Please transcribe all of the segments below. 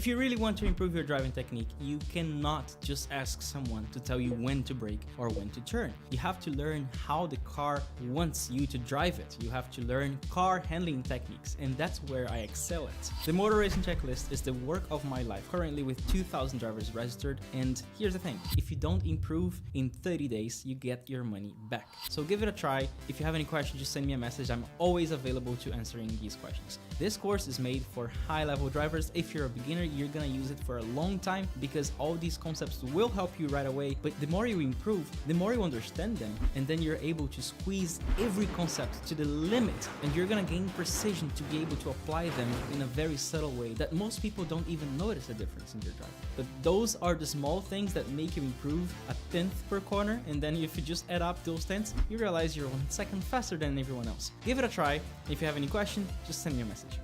If you really want to improve your driving technique, you cannot just ask someone to tell you when to brake or when to turn. You have to learn how the car wants you to drive it. You have to learn car handling techniques, and that's where I excel at. The Motor Racing Checklist is the work of my life, currently with 2,000 drivers registered, and here's the thing, if you don't improve in 30 days, you get your money back. So give it a try. If you have any questions, just send me a message. I'm always available to answering these questions. This course is made for high-level drivers. If you're a beginner, you're gonna use it for a long time because all these concepts will help you right away, but the more you improve, the more you understand them, and then you're able to squeeze every concept to the limit, and you're gonna gain precision to be able to apply them in a very subtle way that most people don't even notice a difference in your driving. But those are the small things that make you improve a tenth per corner, and then if you just add up those tenths, you realize you're 1 second faster than everyone else. Give it a try. If you have any question, just send me a message.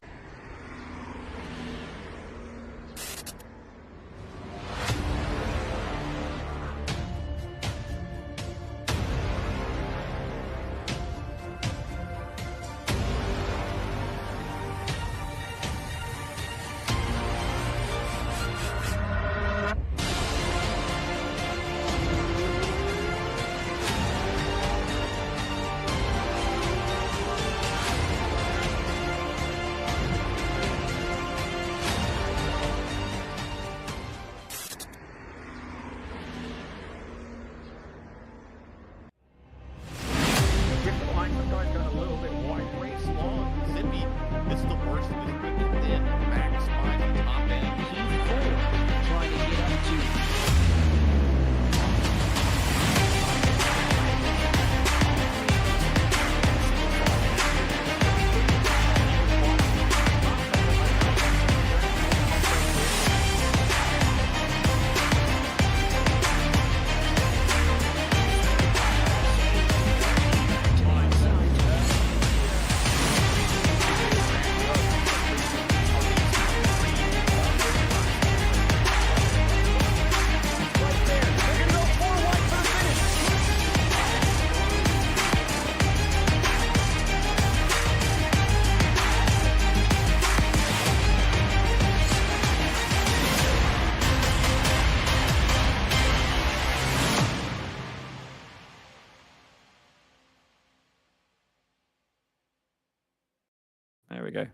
There we go.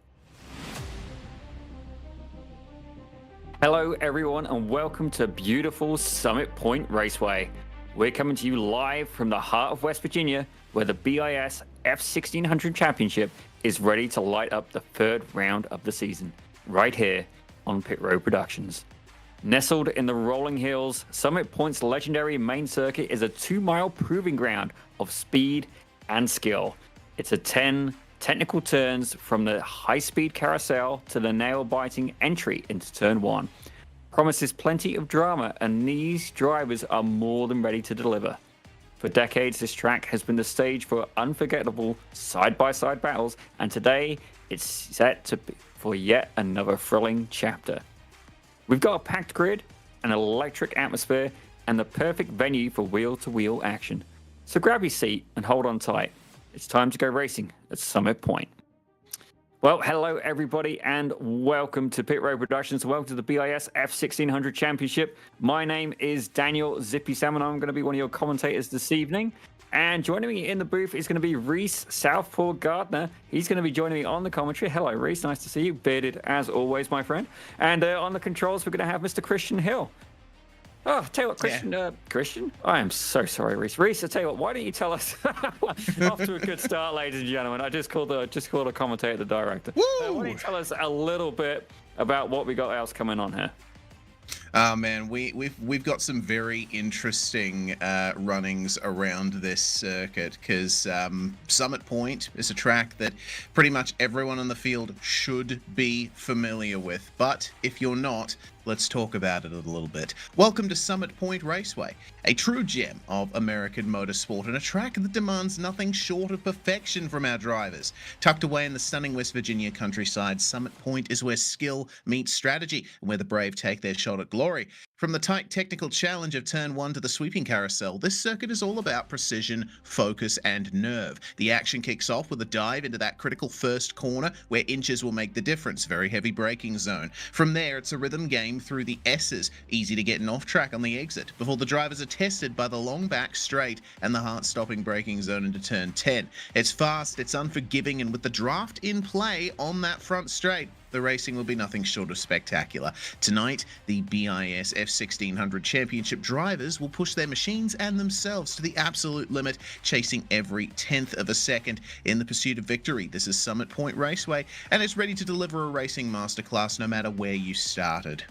Hello everyone and welcome to beautiful Summit Point Raceway. We're coming to you live from the heart of West Virginia, where the BiS F1600 Championship is ready to light up the third round of the season, right here on Pit Road Productions. Nestled in the rolling hills, Summit Point's legendary main circuit is a 2-mile proving ground of speed and skill. It's a 10 technical turns from the high-speed carousel to the nail-biting entry into turn 1. Promises plenty of drama, and these drivers are more than ready to deliver. For decades, this track has been the stage for unforgettable side-by-side battles, and today it's set to be for yet another thrilling chapter. We've got a packed grid, an electric atmosphere, and the perfect venue for wheel-to-wheel action. So grab your seat and hold on tight. It's time to go racing at Summit Point. Well, hello everybody and welcome to Pit Road Productions. Welcome to the BiS F1600 Championship. My name is Daniel Zippy Salmon. I'm going to be one of your commentators this evening. And joining me in the booth is going to be Reese Southpaw Gardner. He's going to be joining me on the commentary. Hello, Reese. Nice to see you. Bearded as always, my friend. And on the controls, we're going to have Mr. Christian Hill. Oh, tell you what, Christian, Yeah. Christian, I am so sorry, Reese. Reese, I tell you what, why don't you tell us off to a good start, ladies and gentlemen. I just called a commentator the director. Why don't you tell us a little bit about what we got else coming on here? Oh man, we've got some very interesting runnings around this circuit because Summit Point is a track that pretty much everyone on the field should be familiar with. But if you're not, let's talk about it a little bit. Welcome to Summit Point Raceway, a true gem of American motorsport and a track that demands nothing short of perfection from our drivers. Tucked away in the stunning West Virginia countryside, Summit Point is where skill meets strategy and where the brave take their shot at glory. From the tight technical challenge of Turn 1 to the sweeping carousel, this circuit is all about precision, focus, and nerve. The action kicks off with a dive into that critical first corner where inches will make the difference, very heavy braking zone. From there, it's a rhythm game through the S's, easy to get an off track on the exit, before the drivers are tested by the long back straight and the heart-stopping braking zone into Turn 10. It's fast, it's unforgiving, and with the draft in play on that front straight, the racing will be nothing short of spectacular. Tonight, the BiS F1600 Championship drivers will push their machines and themselves to the absolute limit, chasing every tenth of a second in the pursuit of victory. This is Summit Point Raceway, and it's ready to deliver a racing masterclass no matter where you started.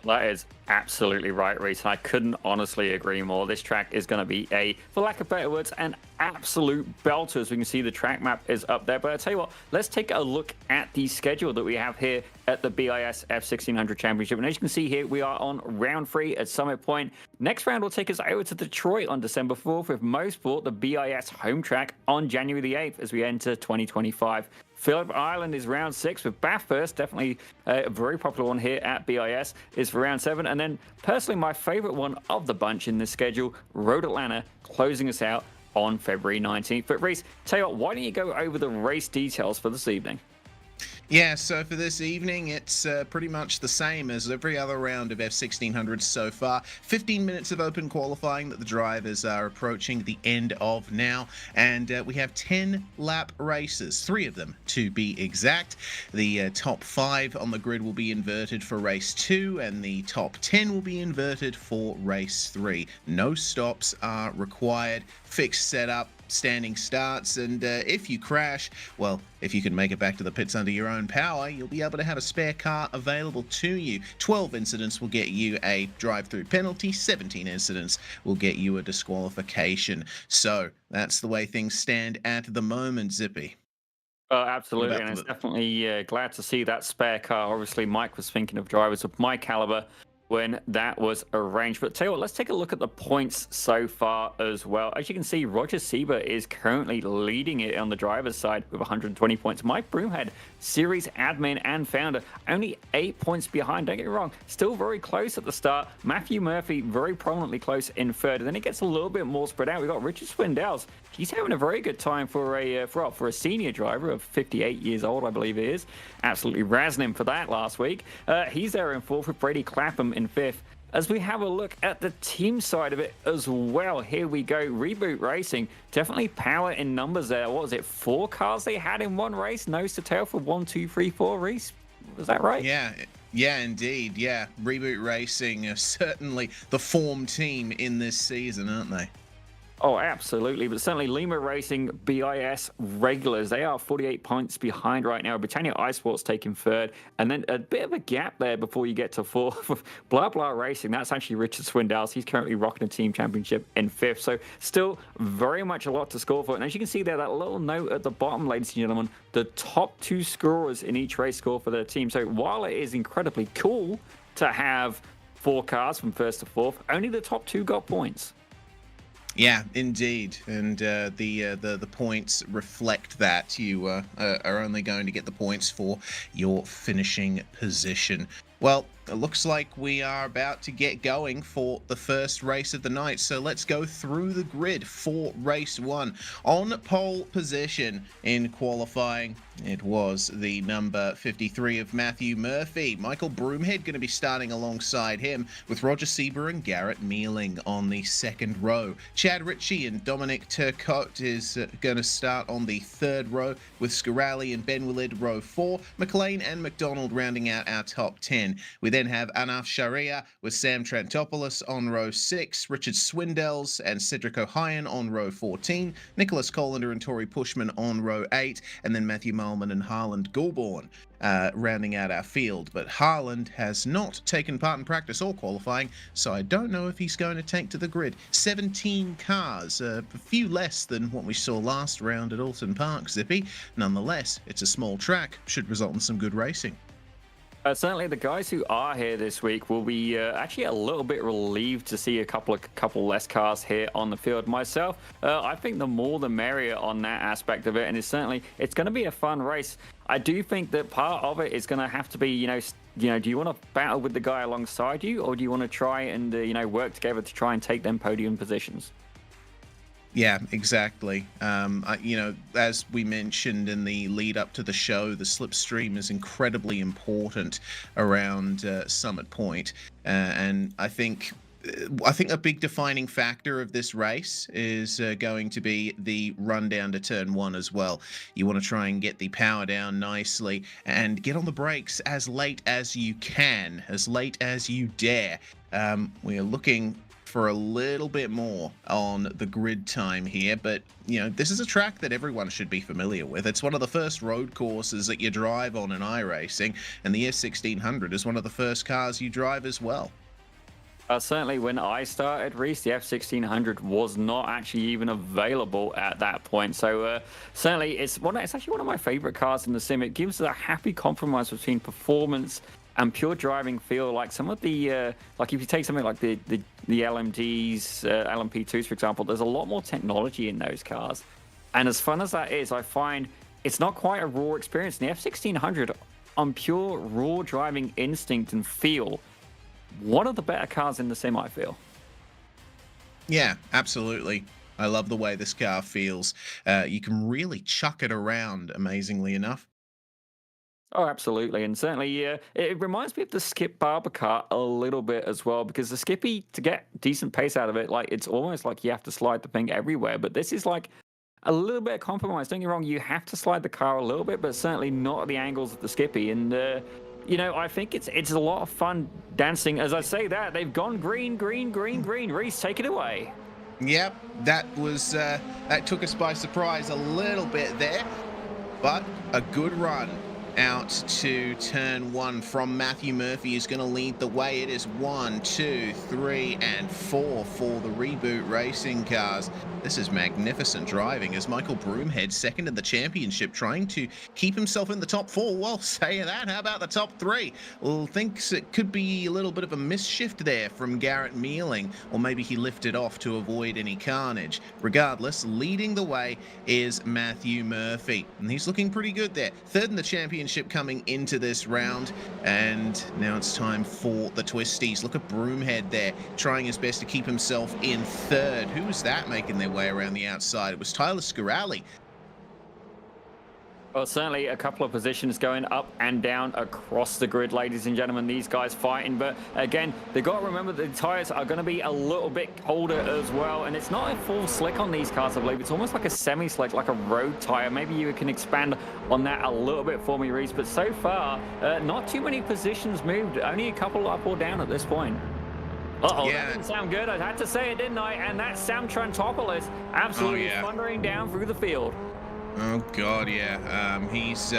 That is absolutely right, Reese. And I couldn't honestly agree more. This track is going to be for lack of better words, an absolute belter. As we can see, the track map is up there. But I'll tell you what, let's take a look at the schedule that we have here at the BiS F1600 Championship. And as you can see here, we are on round 3 at Summit Point. Next round will take us over to Detroit on December 4th with Mosport, the BiS home track, on January the 8th as we enter 2025. Phillip Island is round 6 with Bathurst, definitely a very popular one here at BiS, is for round 7. And then personally, my favorite one of the bunch in this schedule, Road Atlanta, closing us out on February 19th. But Reese, tell you what, why don't you go over the race details for this evening? Yeah, so for this evening, it's pretty much the same as every other round of F1600s so far. 15 minutes of open qualifying that the drivers are approaching the end of now. And we have 10 lap races, 3 of them to be exact. The top 5 on the grid will be inverted for race 2, and the top 10 will be inverted for race 3. No stops are required. Fixed setup, standing starts, and if you crash, well, if you can make it back to the pits under your own power, you'll be able to have a spare car available to you. 12 incidents will get you a drive-through penalty, 17 incidents will get you a disqualification. So that's the way things stand at the moment, Zippy. Oh, absolutely, and it's definitely glad to see that spare car. Obviously, Mike was thinking of drivers of my caliber when that was arranged. But tell you what, let's take a look at the points so far as well. As you can see, Roger Sieber is currently leading it on the driver's side with 120 points. Mike Broomhead, series admin and founder, only 8 points behind. Don't get me wrong, still very close at the start. Matthew Murphy very prominently close in third, and then it gets a little bit more spread out. We've got Richard Swindells. He's having a very good time for a senior driver of 58 years old, I believe he is. Absolutely razzing him for that last week. He's there in fourth with Brady Clapham in fifth. As we have a look at the team side of it as well, here we go. Reboot Racing, definitely power in numbers there. What was it, 4 cars they had in one race? Nose to tail for 1, 2, 3, 4, Reese? Was that right? Yeah, indeed. Yeah, Reboot Racing are certainly the form team in this season, aren't they? Oh, absolutely. But certainly Lima Racing, BiS regulars, they are 48 points behind right now. Britannia iSports taking third. And then a bit of a gap there before you get to fourth. Blah Blah Racing, that's actually Richard Swindells. He's currently rocking a team championship in fifth. So still very much a lot to score for. And as you can see there, that little note at the bottom, ladies and gentlemen, the top 2 scorers in each race score for their team. So while it is incredibly cool to have 4 cars from first to fourth, only the top 2 got points. Yeah, indeed, and the points reflect that. You are only going to get the points for your finishing position. Well, it looks like we are about to get going for the first race of the night, so let's go through the grid for race 1. On pole position in qualifying, it was the number 53 of Matthew Murphy. Michael Broomhead going to be starting alongside him, with Roger Sieber and Garrett Mealing on the second row. Chad Ritchie and Dominic Turcotte is going to start on the third row, with Scarali and Ben Willard row 4, McLean and McDonald rounding out our top 10. We then have Anaf Sharia with Sam Trantopoulos on row 6, Richard Swindells and Cedric O'Hyan on row 14, Nicholas Colander and Tori Pushman on row 8, and then Matthew Malman and Harland Goulbourne rounding out our field. But Harland has not taken part in practice or qualifying, so I don't know if he's going to take to the grid. 17 cars, a few less than what we saw last round at Alton Park, Zippy. Nonetheless, it's a small track, should result in some good racing. Certainly, the guys who are here this week will be actually a little bit relieved to see a couple less cars here on the field. Myself, I think the more the merrier on that aspect of it, and it's going to be a fun race. I do think that part of it is going to have to be, do you want to battle with the guy alongside you, or do you want to try and work together to try and take them podium positions? Yeah, exactly. As we mentioned in the lead up to the show, the slipstream is incredibly important around Summit Point, and I think a big defining factor of this race is going to be the run down to turn one as well. You want to try and get the power down nicely and get on the brakes as late as you can, as late as you dare. We are looking for a little bit more on the grid time here, but this is a track that everyone should be familiar with. It's one of the first road courses that you drive on in iRacing, and the F1600 is one of the first cars you drive as well. Certainly, when I started, Reese, the F1600 was not actually even available at that point. So certainly, it's actually one of my favorite cars in the sim. It gives a happy compromise between performance and pure driving feel. Like some of the like if you take something like the LMDs, LMP2s, for example, there's a lot more technology in those cars. And as fun as that is, I find it's not quite a raw experience. In the F1600, on pure raw driving instinct and feel, one of the better cars in the sim, I feel. Yeah, absolutely. I love the way this car feels. You can really chuck it around, amazingly enough. Oh, absolutely. And certainly, yeah, it reminds me of the Skip Barber car a little bit as well, because the Skippy, to get decent pace out of it, like it's almost like you have to slide the thing everywhere. But this is like a little bit of compromise. Don't get me wrong, you have to slide the car a little bit, but certainly not at the angles of the Skippy. And, I think it's a lot of fun dancing. As I say that, they've gone green, green, green, green. Reese, take it away. Yep, that took us by surprise a little bit there, but a good run out to turn one from Matthew Murphy, is going to lead the way. It is 1, 2, 3, and 4 for the Reboot Racing cars. This is magnificent driving as Michael Broomhead, second in the championship, trying to keep himself in the top 4. Well, say that. How about the top 3? Well, thinks it could be a little bit of a misshift there from Garrett Mealing, or maybe he lifted off to avoid any carnage. Regardless, leading the way is Matthew Murphy, and he's looking pretty good there. Third in the championship coming into this round, and now it's time for the twisties. Look at Broomhead there, trying his best to keep himself in third. Who was that making their way around the outside? It was Tyler Scaralli. Well, certainly a couple of positions going up and down across the grid, ladies and gentlemen. These guys fighting, but again, they've got to remember the tires are going to be a little bit colder as well, and it's not a full slick on these cars, I believe. It's almost like a semi-slick, like a road tire. Maybe you can expand on that a little bit for me, Reese, but so far, not too many positions moved, only a couple up or down at this point. Uh-oh, Yeah. That didn't sound good. I had to say it, didn't I? And that's Sam Trantopoulos absolutely thundering down through the field. Oh God, yeah. He's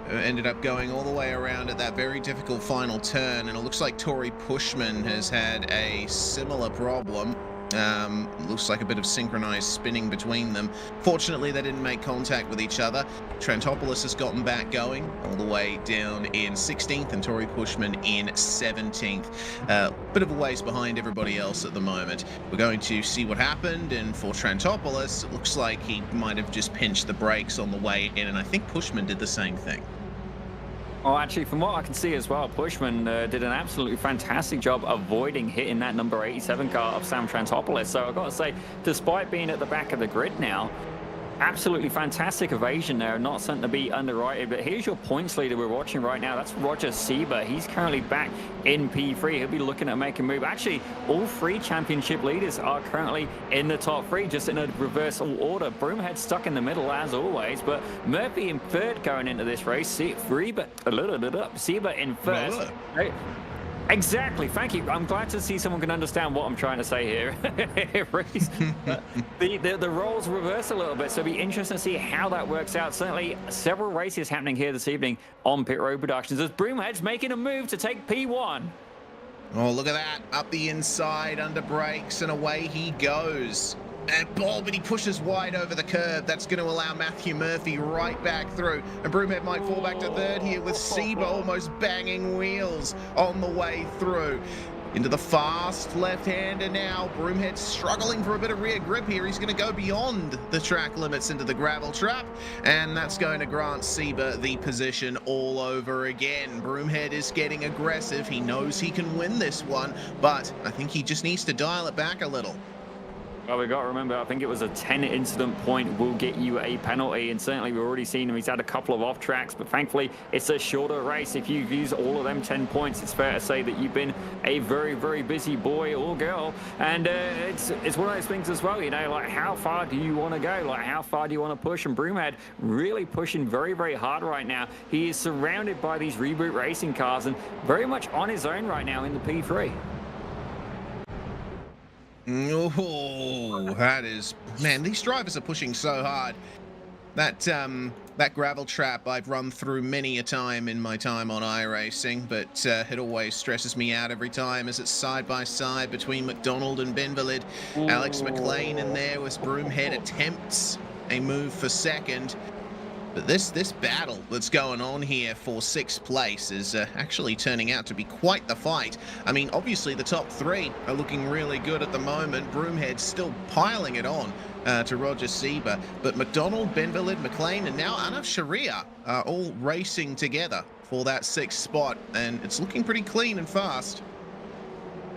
ended up going all the way around at that very difficult final turn, and it looks like Tori Pushman has had a similar problem. Looks like a bit of synchronized spinning between them. Fortunately, they didn't make contact with each other. Trantopoulos has gotten back going all the way down in 16th, and Tori Pushman in 17th. Bit of a ways behind everybody else at the moment. We're going to see what happened, and for Trantopoulos, it looks like he might have just pinched the brakes on the way in, and I think Pushman did the same thing. Oh, actually, from what I can see as well, Pushman did an absolutely fantastic job avoiding hitting that number 87 car of Sam Trantopoulos. So I've got to say, despite being at the back of the grid now, absolutely fantastic evasion there, not something to be underrated. But here's your points leader we're watching right now. That's Roger Sieber. He's currently back in P3. He'll be looking at making a move. Actually, all 3 championship leaders are currently in the top 3, just in a reversal order. Broomhead stuck in the middle as always, but Murphy in third going into this race. Sieber in first. Exactly. Thank you. I'm glad to see someone can understand what I'm trying to say here. The roles reverse a little bit, so it'll be interesting to see how that works out. Certainly several races happening here this evening on Pit Road Productions as Broomhead's making a move to take P1. Oh, look at that. Up the inside, under brakes, and away he goes. And ball, but he pushes wide over the curb. That's going to allow Matthew Murphy right back through. And Broomhead might fall back to third here with Seba almost banging wheels on the way through. Into the fast left-hander now. Broomhead struggling for a bit of rear grip here. He's going to go beyond the track limits into the gravel trap. And that's going to grant Seba the position all over again. Broomhead is getting aggressive. He knows he can win this one, but I think he just needs to dial it back a little. Well, we've got to remember, I think it was a 10 incident point will get you a penalty, and certainly we've already seen him. He's had a couple of off tracks, but thankfully it's a shorter race. If you use all of them 10 points, it's fair to say that you've been a very, very busy boy or girl. And it's one of those things as well, you know, like how far do you want to go? Like how far do you want to push? And Broomhead really pushing very, very hard right now. He is surrounded by these Reboot racing cars and very much on his own right now in the P3. Oh, that is, man, these drivers are pushing so hard. That gravel trap I've run through many a time in my time on iRacing, but it always stresses me out every time as it's side by side between McDonald and Benvalid. Alex McLean in there as Broomhead attempts a move for second. But this battle that's going on here for 6th place is actually turning out to be quite the fight. I mean, obviously the top 3 are looking really good at the moment. Broomhead's still piling it on to Roger Seba. But McDonald, Benvalid, McLean, and now Anaf Sharia are all racing together for that 6th spot. And it's looking pretty clean and fast.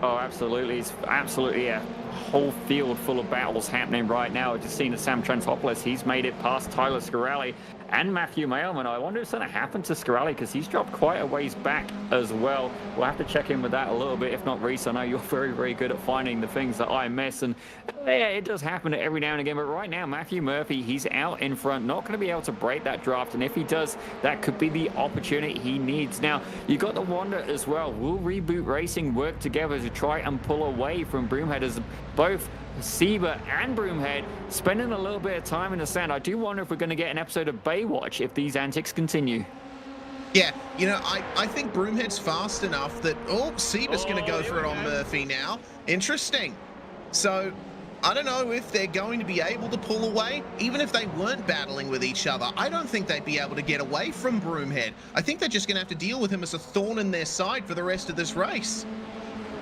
Oh, absolutely. It's absolutely a whole field full of battles happening right now. I've just seen Sam Trentopoulos. He's made it past Tyler Scarelli and Matthew Mailman. I wonder if something happened to Scarelli because he's dropped quite a ways back as well. We'll have to check in with that a little bit. If not, Reese, I know you're very, very good at finding the things that I miss. And yeah, it does happen every now and again. But right now, Matthew Murphy, he's out in front, not going to be able to break that draft. And if he does, that could be the opportunity he needs. Now, you got to wonder as well, will Reboot Racing work together to try and pull away from Broomhead as both Seba and Broomhead spending a little bit of time in the sand? I do wonder if we're going to get an episode of Baywatch if these antics continue. Yeah, you know, I think Broomhead's fast enough that, Seba's going to go for it on Murphy now. Interesting. So, I don't know if they're going to be able to pull away. Even if they weren't battling with each other, I don't think they'd be able to get away from Broomhead. I think they're just going to have to deal with him as a thorn in their side for the rest of this race.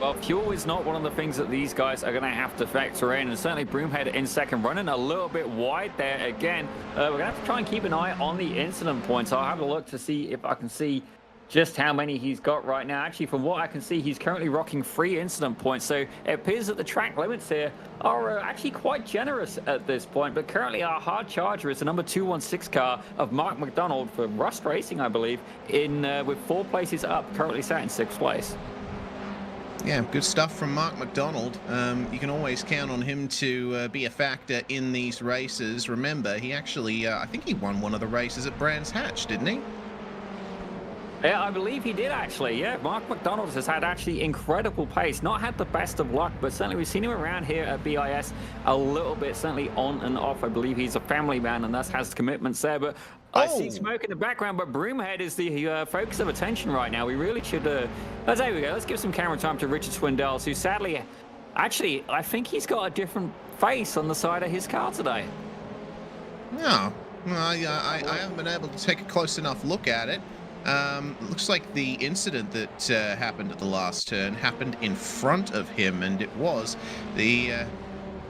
Well, fuel is not one of the things that these guys are going to have to factor in, and certainly Broomhead in second, running a little bit wide there again. We're going to have to try and keep an eye on the incident points. I'll have a look to see if I can see just how many he's got right now. Actually, from what I can see, he's currently rocking 3 incident points, so it appears that the track limits here are actually quite generous at this point. But currently our hard charger is the number 216 car of Mark McDonald for Rust Racing, I believe, in with 4 places up, currently sat in 6th place. Yeah, good stuff from Mark McDonald. You can always count on him to be a factor in these races. Remember, he actually, I think he won one of the races at Brands Hatch, didn't he? Yeah, I believe he did actually. Yeah, Mark McDonald has had actually incredible pace. Not had the best of luck, but certainly we've seen him around here at BIS a little bit, certainly on and off. I believe he's a family man and thus has commitments there. But I see smoke in the background, but Broomhead is the focus of attention right now. We really should... there we go. Let's give some camera time to Richard Swindells, who sadly... Actually, I think he's got a different face on the side of his car today. No, I haven't been able to take a close enough look at it. Looks like the incident that happened at the last turn happened in front of him, and it was the...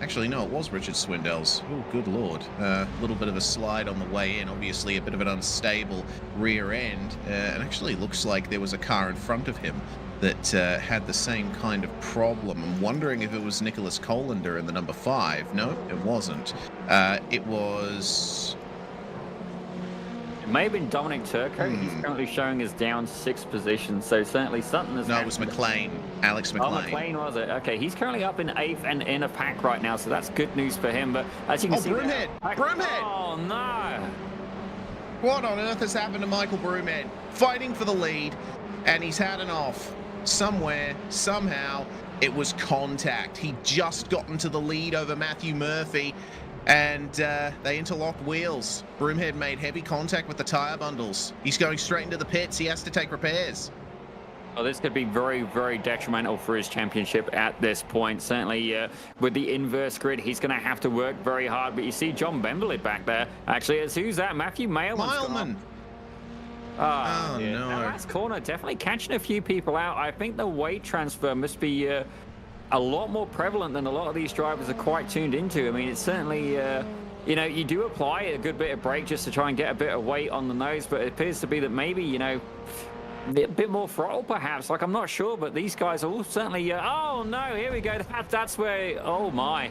Actually, no, it was Richard Swindells. Oh, good lord. A little bit of a slide on the way in, obviously a bit of an unstable rear end. And actually looks like there was a car in front of him that had the same kind of problem. I'm wondering if it was Nicholas Colander in the number 5. No, it wasn't. It was... May have been Dominic Turco. He's currently showing us down 6th position, so certainly something has happened. No, it was McLean. Alex McLean. Oh, McLean was it? Okay, he's currently up in 8th and in a pack right now, so that's good news for him. But as you can see... Broomhead! Broomhead! Oh, no! What on earth has happened to Michael Broomhead? Fighting for the lead, and he's had an off. Somewhere, somehow, it was contact. He just got into the lead over Matthew Murphy, and they interlocked wheels. Broomhead made heavy contact with the tyre bundles. He's going straight into the pits. He has to take repairs. Oh, this could be very, very detrimental for his championship at this point. Certainly, with the inverse grid, he's going to have to work very hard. But you see John Bemberlid back there. Actually, who's that? Matthew Mailman. Oh, yeah. no. That last corner definitely catching a few people out. I think the weight transfer must be a lot more prevalent than a lot of these drivers are quite tuned into. I mean, it's certainly... you know, you do apply a good bit of brake just to try and get a bit of weight on the nose, but it appears to be that maybe, you know, a bit more throttle perhaps. Like, I'm not sure, but these guys are all certainly... oh, no, here we go. That's where... Oh, my.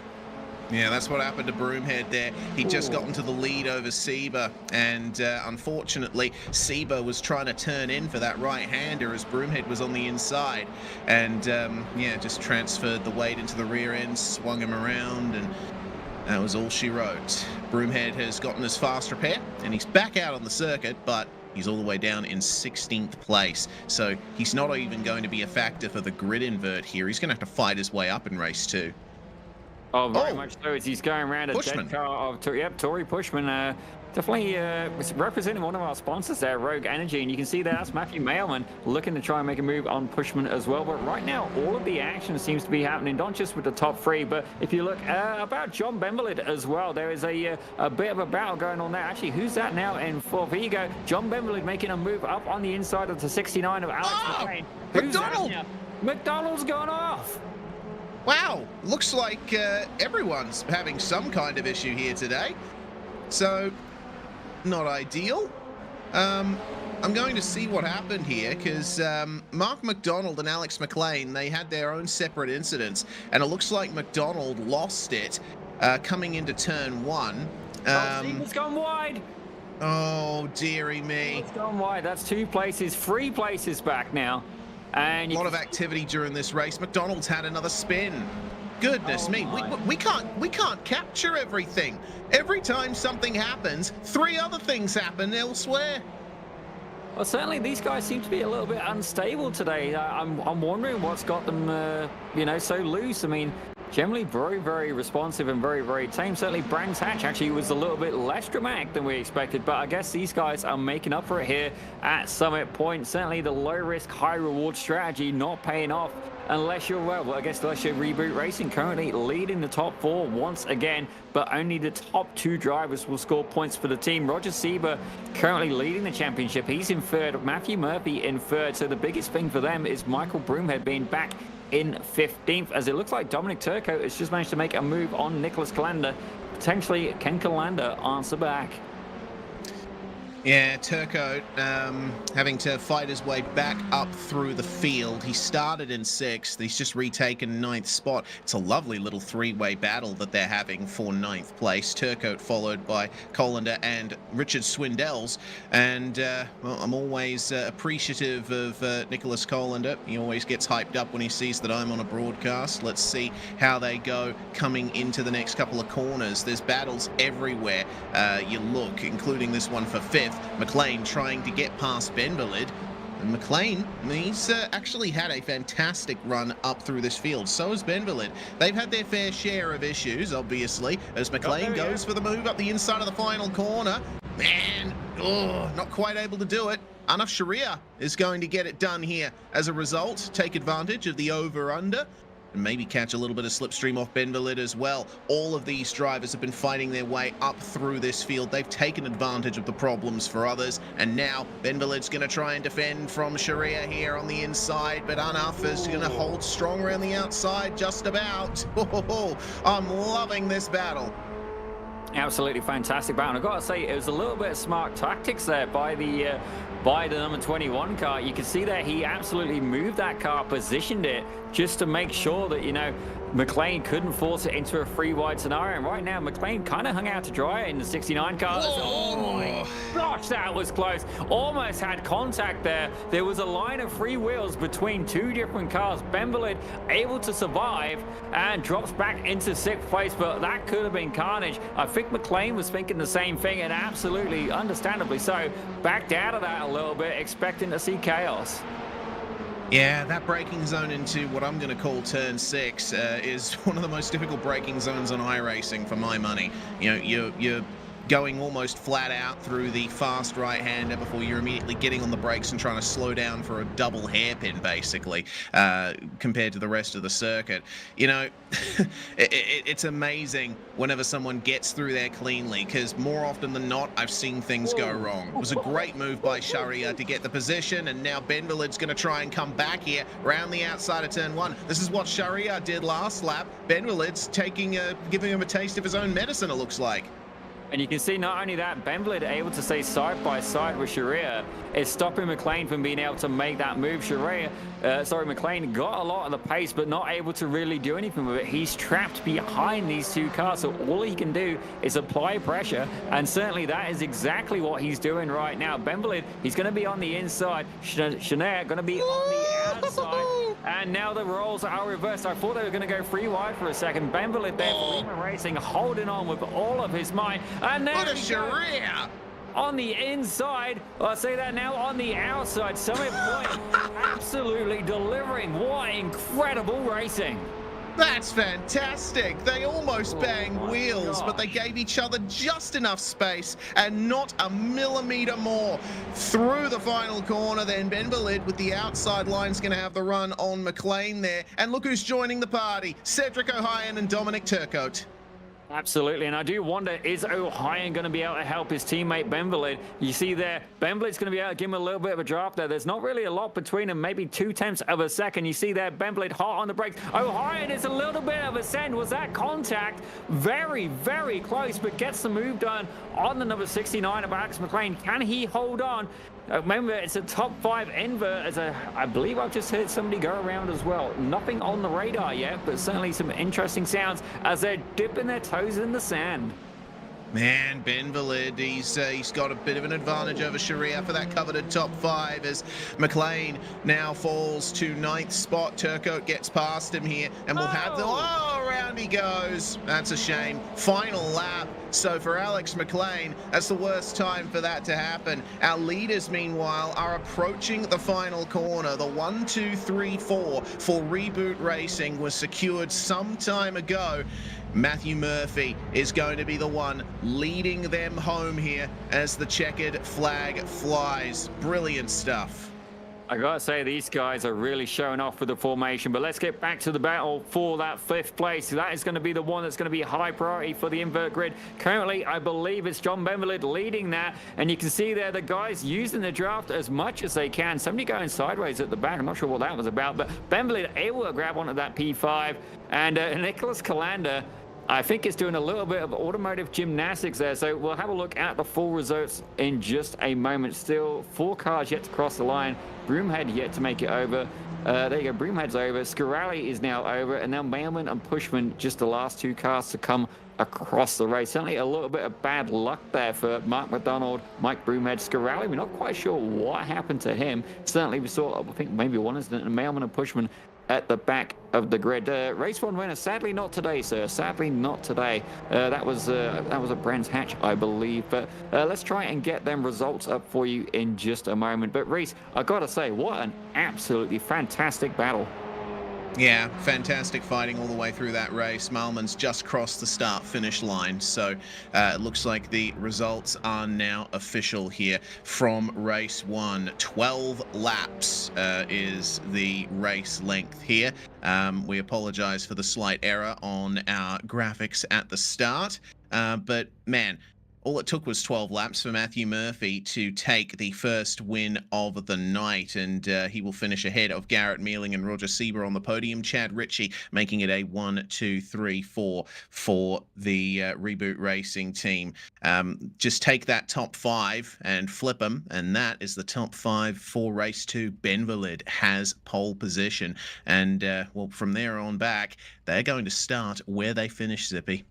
Yeah, that's what happened to Broomhead there. He just got into the lead over Sieber, and unfortunately, Sieber was trying to turn in for that right-hander as Broomhead was on the inside, and yeah, just transferred the weight into the rear end, swung him around, and that was all she wrote. Broomhead has gotten his fast repair, and he's back out on the circuit, but he's all the way down in 16th place, so he's not even going to be a factor for the grid invert here. He's going to have to fight his way up in race 2. Oh, very much so. As he's going around a dead car of Tory Pushman, definitely representing one of our sponsors there, Rogue Energy, and you can see that's Matthew Mailman looking to try and make a move on Pushman as well. But right now, all of the action seems to be happening, not just with the top 3, but if you look about John Bemberlid as well, there is a bit of a battle going on there. Actually, who's that now in 4th? Here you go, John Bemberlid making a move up on the inside of the 69 of Alex McLean. Who's McDonald! that now? McDonald's gone off. Wow, looks like everyone's having some kind of issue here today. So, not ideal. I'm going to see what happened here, because Mark McDonald and Alex McLean, they had their own separate incidents, and it looks like McDonald lost it coming into turn 1. It's gone wide. Oh, dearie me. It's gone wide. That's 2 places, 3 places back now. And a lot of activity during this race. McDonald's had another spin. Goodness me, we can't capture everything. Every time something happens, 3 other things happen elsewhere. Well, certainly these guys seem to be a little bit unstable today. I'm wondering what's got them, you know, so loose. I mean, generally very, very responsive and very, very tame. Certainly Brands Hatch actually was a little bit less dramatic than we expected, but I guess these guys are making up for it here at Summit Point. Certainly the low risk, high reward strategy not paying off unless you're, well, I guess unless you're Reboot Racing, currently leading the top 4 once again, but only the top 2 drivers will score points for the team. Roger Sieber currently leading the championship. He's in 3rd. Matthew Murphy in 3rd. So the biggest thing for them is Michael Broomhead being back in 15th, as it looks like Dominic Turco has just managed to make a move on Nicholas Calander. Potentially, can Calander answer back? Yeah, Turco having to fight his way back up through the field. He started in 6th. He's just retaken 9th spot. It's a lovely little 3-way battle that they're having for 9th place. Turco followed by Colander and Richard Swindells. And, well, I'm always appreciative of Nicholas Colander. He always gets hyped up when he sees that I'm on a broadcast. Let's see how they go coming into the next couple of corners. There's battles everywhere you look, including this one for 5th. McLean trying to get past Bemberlid. And McLean, he's actually had a fantastic run up through this field. So has Bemberlid. They've had their fair share of issues, obviously, as McLean goes for the move up the inside of the final corner. Man, not quite able to do it. Anaf Sharia is going to get it done here. As a result, take advantage of the over-under. And maybe catch a little bit of slipstream off Bemberlid as well. All of these drivers have been fighting their way up through this field. They've taken advantage of the problems for others, and now Bemberlid's going to try and defend from Sharia here on the inside, but Anaf is going to hold strong around the outside just about. I'm loving this battle. Absolutely fantastic battle. I've got to say, it was a little bit of smart tactics there by the number 21 car. You can see that he absolutely moved that car, positioned it just to make sure that, you know, McLean couldn't force it into a 3-wide scenario. And right now, McLean kind of hung out to dry in the 69 car. Oh my gosh, that was close. Almost had contact there. There was a line of 3 wheels between 2 different cars. Bemberlid able to survive and drops back into 6th place, but that could have been carnage. I think McLean was thinking the same thing, and absolutely, understandably so, backed out of that a little bit, expecting to see chaos. Yeah, that braking zone into what I'm going to call turn 6 is one of the most difficult braking zones on iRacing for my money. You know, you're going almost flat out through the fast right-hander before you're immediately getting on the brakes and trying to slow down for a double hairpin, basically, compared to the rest of the circuit. You know, it's amazing whenever someone gets through there cleanly, because more often than not, I've seen things go wrong. It was a great move by Sharia to get the position, and now Ben Valid's going to try and come back here round the outside of turn 1. This is what Sharia did last lap. Ben Valid's giving him a taste of his own medicine, it looks like. And you can see not only that, Ben Valid able to stay side by side with Sharia is stopping McLean from being able to make that move. McLean got a lot of the pace, but not able to really do anything with it. He's trapped behind these two cars, so all he can do is apply pressure, and certainly that is exactly what he's doing right now. Ben Valid, he's going to be on the inside. Shanair going to be on the outside, and now the roles are reversed. I thought they were going to go free wide for a second. Ben Valid there for Britain Racing, holding on with all of his might. And now Sharia on the inside, I'll say that now, on the outside, Summit Point absolutely delivering. What incredible racing. That's fantastic. They almost banged wheels, but they gave each other just enough space and not a millimeter more. Through the final corner then, Ben Valid with the outside line's going to have the run on McLean there. And look who's joining the party, Cedric O'Hyan and Dominic Turcotte. Absolutely, and I do wonder, is O'Hyan going to be able to help his teammate Ben Valid? You see there, Ben Valid's going to be able to give him a little bit of a drop there. There's not really a lot between them, maybe 0.2 of a second. You see there, Ben Valid hot on the brakes. O'Hyan is a little bit of a send. Was that contact? Very, very close, but gets the move done on the number 69 of Alex McLean. Can he hold on? Remember, it's a top 5 invert. I believe I've just heard somebody go around as well. Nothing on the radar yet, but certainly some interesting sounds as they're dipping their toes in the sand. Man, Ben Valid, he's got a bit of an advantage over Sharia for that coveted top 5 as McLean now falls to 9th spot. Turcotte gets past him here and we'll have the... Oh, around he goes. That's a shame. Final lap. So for Alex McLean, that's the worst time for that to happen. Our leaders, meanwhile, are approaching the final corner. The 1, 2, 3, 4 for Reboot Racing was secured some time ago. Matthew Murphy is going to be the one leading them home here as the checkered flag flies. Brilliant stuff. I gotta say, these guys are really showing off with the formation, but let's get back to the battle for that 5th place. That is going to be the one that's going to be high priority for the invert grid. Currently, I believe it's John Ben Valid leading that, and you can see there the guys using the draft as much as they can. Somebody going sideways at the back. I'm not sure what that was about, but Ben Valid able to grab onto that P5, and Nicholas Calander, I think it's doing a little bit of automotive gymnastics there. So we'll have a look at the full results in just a moment. Still 4 cars yet to cross the line. Broomhead yet to make it over. There you go, Broomhead's over. Scarali is now over. And now Mailman and Pushman, just the last 2 cars to come across the race. Certainly a little bit of bad luck there for Mark McDonald, Mike Broomhead. Scarali, we're not quite sure what happened to him. Certainly we saw, I think maybe one incident, and Mailman and Pushman at the back of the grid. Race 1 winner, sadly not today, sir. Sadly not today. That was a Brands Hatch, I believe. But let's try and get them results up for you in just a moment. But Reese, I gotta say, what an absolutely fantastic battle. Yeah, fantastic fighting all the way through that race. Malman's just crossed the start-finish line, so it looks like the results are now official here from race 1. 12 laps is the race length here. We apologize for the slight error on our graphics at the start, but man, all it took was 12 laps for Matthew Murphy to take the first win of the night, and he will finish ahead of Garrett Mealing and Roger Sieber on the podium. Chad Ritchie making it a 1, 2, 3, 4 for the Reboot Racing team. Just take that top 5 and flip them, and that is the top 5 for race 2. Ben Valid has pole position, and well, from there on back, they're going to start where they finish, Zippy.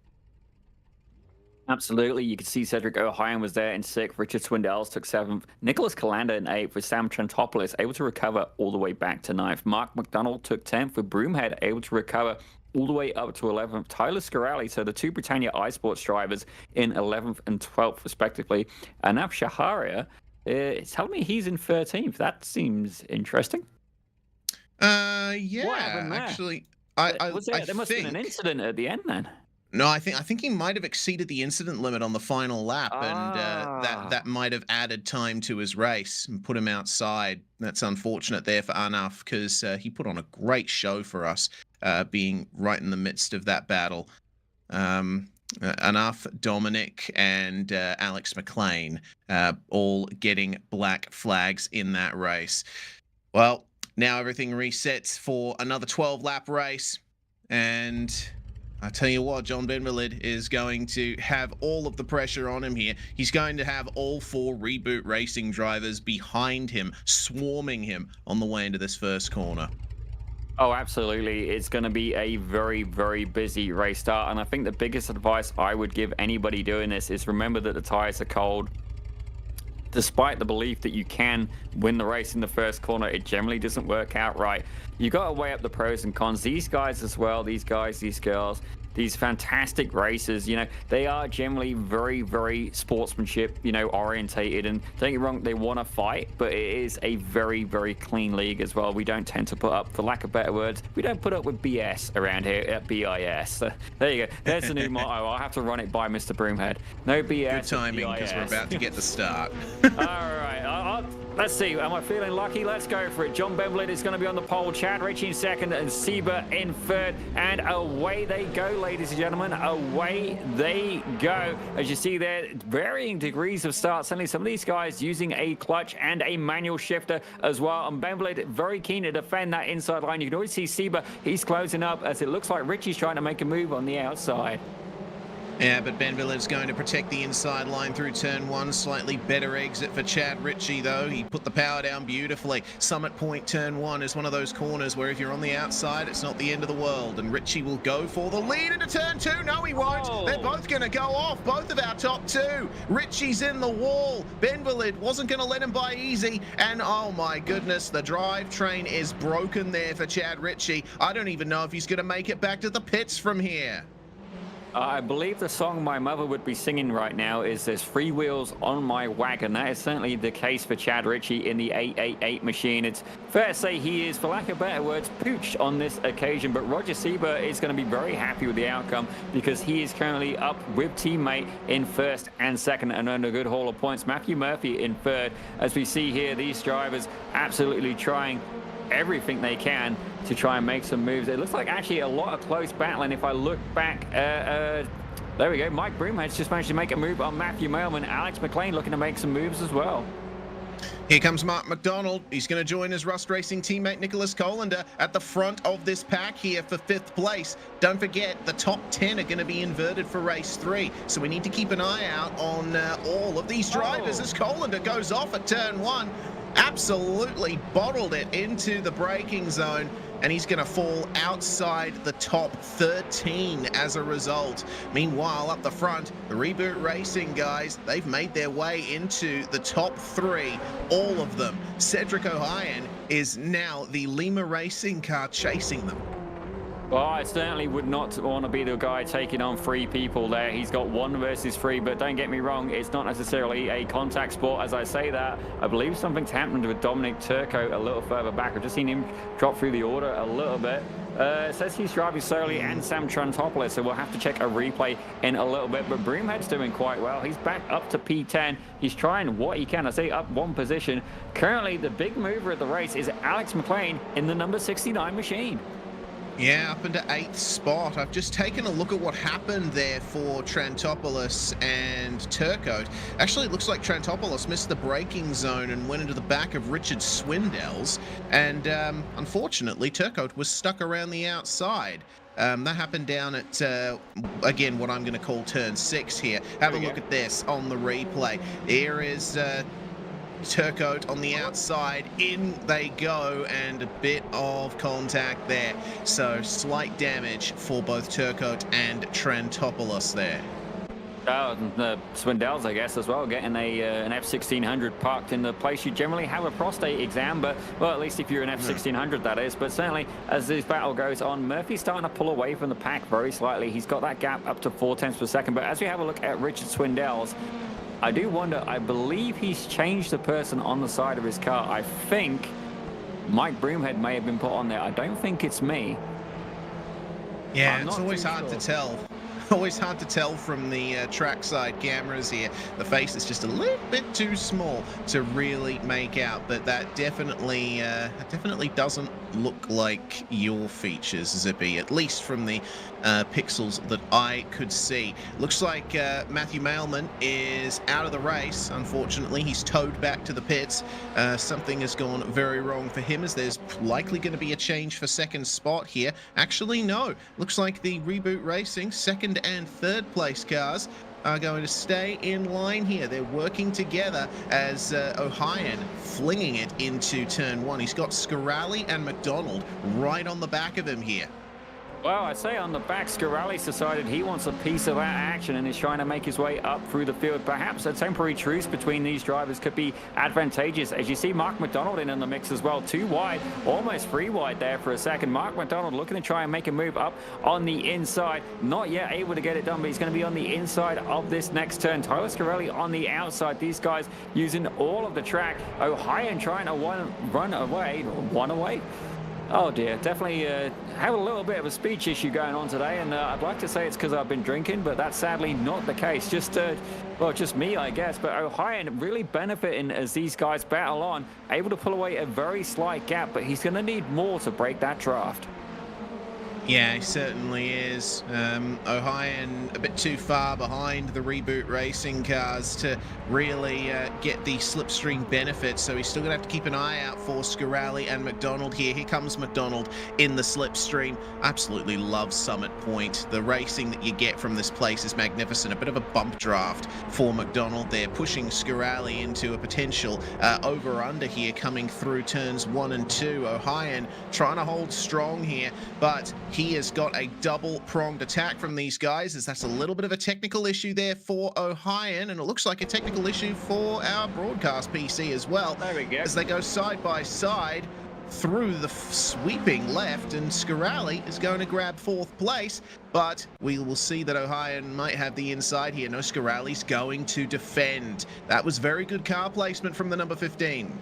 Absolutely. You can see Cedric O'Hyan was there in 6th. Richard Swindells took 7th. Nicholas Calander in 8th, with Sam Trentopoulos able to recover all the way back to 9th. Mark McDonald took 10th, with Broomhead able to recover all the way up to 11th. Tyler Scarali, so the 2 Britannia iSports drivers, in 11th and 12th, respectively. Anaf Shaharia, it's telling me he's in 13th. That seems interesting. Yeah, actually, there must have been an incident at the end then. No, I think he might have exceeded the incident limit on the final lap, and that Ah. might have added time to his race and put him outside. That's unfortunate there for Arnaf because he put on a great show for us, being right in the midst of that battle. Arnaf, Dominic, and Alex McLean all getting black flags in that race. Well, now everything resets for another 12-lap race, and I tell you what, John Benvalid is going to have all of the pressure on him here. He's going to have all 4 Reboot Racing drivers behind him, swarming him on the way into this first corner. Oh, absolutely. It's going to be a very, very busy race start. And I think the biggest advice I would give anybody doing this is remember that the tires are cold. Despite the belief that you can win the race in the first corner, it generally doesn't work out right. You got to weigh up the pros and cons. These guys as well, these guys, these girls, these fantastic racers, you know, they are generally very, very sportsmanship, you know, orientated. And don't get me wrong, they want to fight, but it is a very, very clean league as well. We don't tend to put up, for lack of better words, we don't put up with BS around here at BIS. So there you go. There's the new motto. I'll have to run it by Mr. Broomhead. No BS. Good timing because we're about to get the start. All right. Let's see. Am I feeling lucky? Let's go for it. John Benvalid is going to be on the pole. Chad Ritchie in second and Seba in third. And away they go, ladies and gentlemen. Away they go. As you see there, varying degrees of start. Suddenly some of these guys using a clutch and a manual shifter as well. And Benvalid very keen to defend that inside line. You can always see Seba. He's closing up as it looks like Ritchie's trying to make a move on the outside. Yeah, but Benvalid's going to protect the inside line through turn 1. Slightly better exit for Chad Ritchie, though. He put the power down beautifully. Summit Point turn 1 is one of those corners where if you're on the outside, it's not the end of the world. And Ritchie will go for the lead into turn 2. No, he won't. Oh. They're both going to go off, both of our top 2. Ritchie's in the wall. Benvalid wasn't going to let him by easy. And oh my goodness, the drivetrain is broken there for Chad Ritchie. I don't even know if he's going to make it back to the pits from here. I believe the song my mother would be singing right now is "There's Three Wheels on My Wagon." That is certainly the case for Chad Ritchie in the 888 machine. It's fair to say he is, for lack of better words, pooched on this occasion. But Roger Sieber is going to be very happy with the outcome because he is currently up with teammate in first and second and earned a good haul of points. Matthew Murphy in third. As we see here, these drivers absolutely trying everything they can to try and make some moves. It looks like actually a lot of close battling. If I look back, there we go. Mike Broomhead's just managed to make a move on Matthew Mailman. Alex McLean looking to make some moves as well. Here comes Mark McDonald. He's going to join his Rust Racing teammate Nicholas Colander at the front of this pack here for 5th place. Don't forget, the top 10 are going to be inverted for race 3. So we need to keep an eye out on all of these drivers as Colander goes off at turn 1. Absolutely bottled it into the braking zone, and he's going to fall outside the top 13 as a result. Meanwhile, up the front, the Reboot Racing guys, they've made their way into the top 3, all of them. Cedric O'Hyan is now the Lima Racing car chasing them. Well, I certainly would not want to be the guy taking on 3 people there. He's got 1 versus 3, but don't get me wrong, it's not necessarily a contact sport. As I say that, I believe something's happened with Dominic Turco a little further back. I've just seen him drop through the order a little bit. It says he's driving slowly and Sam Trantopoulos, so we'll have to check a replay in a little bit. But Broomhead's doing quite well. He's back up to P10. He's trying what he can. I say up 1 position. Currently, the big mover of the race is Alex McLean in the number 69 machine. Yeah, up into 8th spot. I've just taken a look at what happened there for Trantopoulos and Turcotte. Actually, it looks like Trantopoulos missed the braking zone and went into the back of Richard Swindells. And unfortunately, Turcotte was stuck around the outside. That happened down at, again, what I'm going to call turn 6 here. Have a look at this on the replay. Here is Turcotte on the outside, in they go, and a bit of contact there. So slight damage for both Turcotte and Trantopoulos there. The Swindells, I guess, as well, getting an F1600 parked in the place you generally have a prostate exam, but, well, at least if you're an F1600, that is. But certainly, as this battle goes on, Murphy's starting to pull away from the pack very slightly. He's got that gap up to 0.4 per second, but as we have a look at Richard Swindells, I do wonder, I believe he's changed the person on the side of his car. I think Mike Broomhead may have been put on there. I don't think it's me. Yeah, it's always hard to tell. always hard to tell from the trackside cameras here. The face is just a little bit too small to really make out, but that definitely doesn't look like your features, Zippy, at least from the pixels that I could see. Looks like Matthew Mailman is out of the race. Unfortunately, he's towed back to the pits. Something has gone very wrong for him, as there's likely going to be a change for second spot here. Actually, no. Looks like the Reboot Racing second and third place cars are going to stay in line here. They're working together as O'Hyan flinging it into turn one. He's got Scarali and McDonald right on the back of him here. Well, I'd say on the back, Scarali's decided he wants a piece of that action and is trying to make his way up through the field. Perhaps a temporary truce between these drivers could be advantageous. As you see, Mark McDonald in the mix as well. 2 wide, almost 3 wide there for a second. Mark McDonald looking to try and make a move up on the inside. Not yet able to get it done, but he's going to be on the inside of this next turn. Tyler Scarali on the outside. These guys using all of the track. O'Hyan trying to one away. Oh dear, definitely have a little bit of a speech issue going on today, and I'd like to say it's because I've been drinking, but that's sadly not the case. Just me, I guess. But O'Hyan really benefiting as these guys battle on, able to pull away a very slight gap, but he's going to need more to break that draft. Yeah, he certainly is. O'Hyan a bit too far behind the Reboot Racing cars to really get the slipstream benefits, so he's still going to have to keep an eye out for Scarali and McDonald here. Here comes McDonald in the slipstream. Absolutely love Summit Point. The racing that you get from this place is magnificent. A bit of a bump draft for McDonald there, pushing Scarali into a potential over-under here coming through turns 1 and 2. O'Hyan trying to hold strong here, but he has got a double-pronged attack from these guys, as that's a little bit of a technical issue there for O'Hyan, and it looks like a technical issue for our broadcast PC as well. There we go. As they go side by side through the sweeping left, and Scarali is going to grab 4th place, but we will see that O'Hyan might have the inside here. No, Scarali's going to defend. That was very good car placement from the number 15.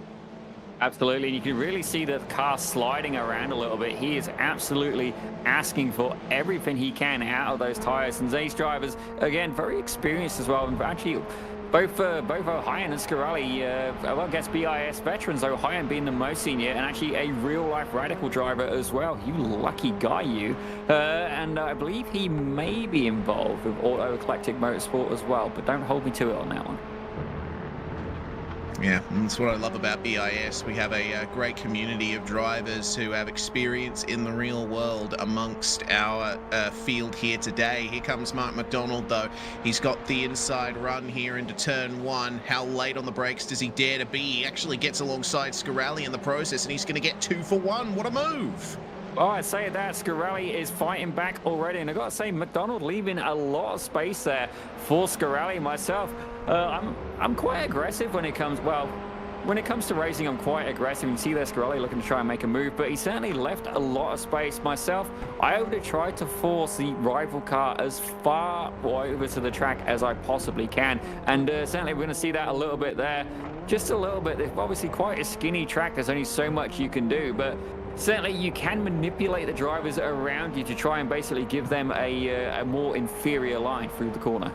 Absolutely, and you can really see the car sliding around a little bit. He is absolutely asking for everything he can out of those tires, and these drivers, again, very experienced as well. And actually, both O'Hyan and Scarali, I guess BiS veterans, O'Hyan being the most senior, and actually a real-life radical driver as well. You lucky guy, you. And I believe he may be involved with Auto Eclectic Motorsport as well, but don't hold me to it on that one. Yeah, that's what I love about BiS. We have a great community of drivers who have experience in the real world amongst our field here today. Here comes Mark McDonald, though. He's got the inside run here into turn 1. How late on the brakes does he dare to be? He actually gets alongside Scarali in the process, and he's going to get 2 for 1. What a move! Oh, I'd say that Scarali is fighting back already, and I've got to say, McDonald leaving a lot of space there for Scarali. Myself, I'm quite aggressive when it comes, to racing. I'm quite aggressive. You can see there Scarali looking to try and make a move, but he certainly left a lot of space. Myself, I would have tried to force the rival car as far over to the track as I possibly can, and certainly we're going to see that a little bit there. Just a little bit. It's obviously quite a skinny track. There's only so much you can do, but certainly you can manipulate the drivers around you to try and basically give them a more inferior line through the corner.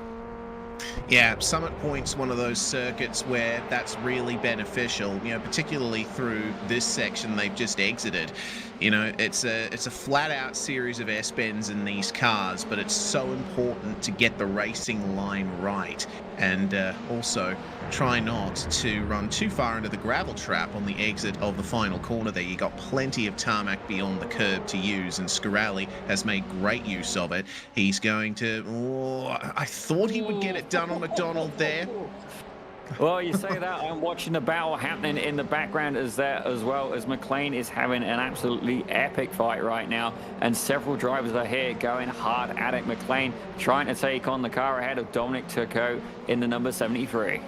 Yeah, Summit Point's one of those circuits where that's really beneficial, you know, particularly through this section they've just exited. You know, it's a flat-out series of S-bends in these cars, but it's so important to get the racing line right, and also try not to run too far into the gravel trap on the exit of the final corner there. You got plenty of tarmac beyond the curb to use, and Scarali has made great use of it. He's going to... Oh, I thought he would get it done on McDonald there. Well, you say that, I'm watching the battle happening in the background as well as McLean is having an absolutely epic fight right now, and several drivers are here going hard at it. McLean trying to take on the car ahead of Dominic Turcot in the number 73.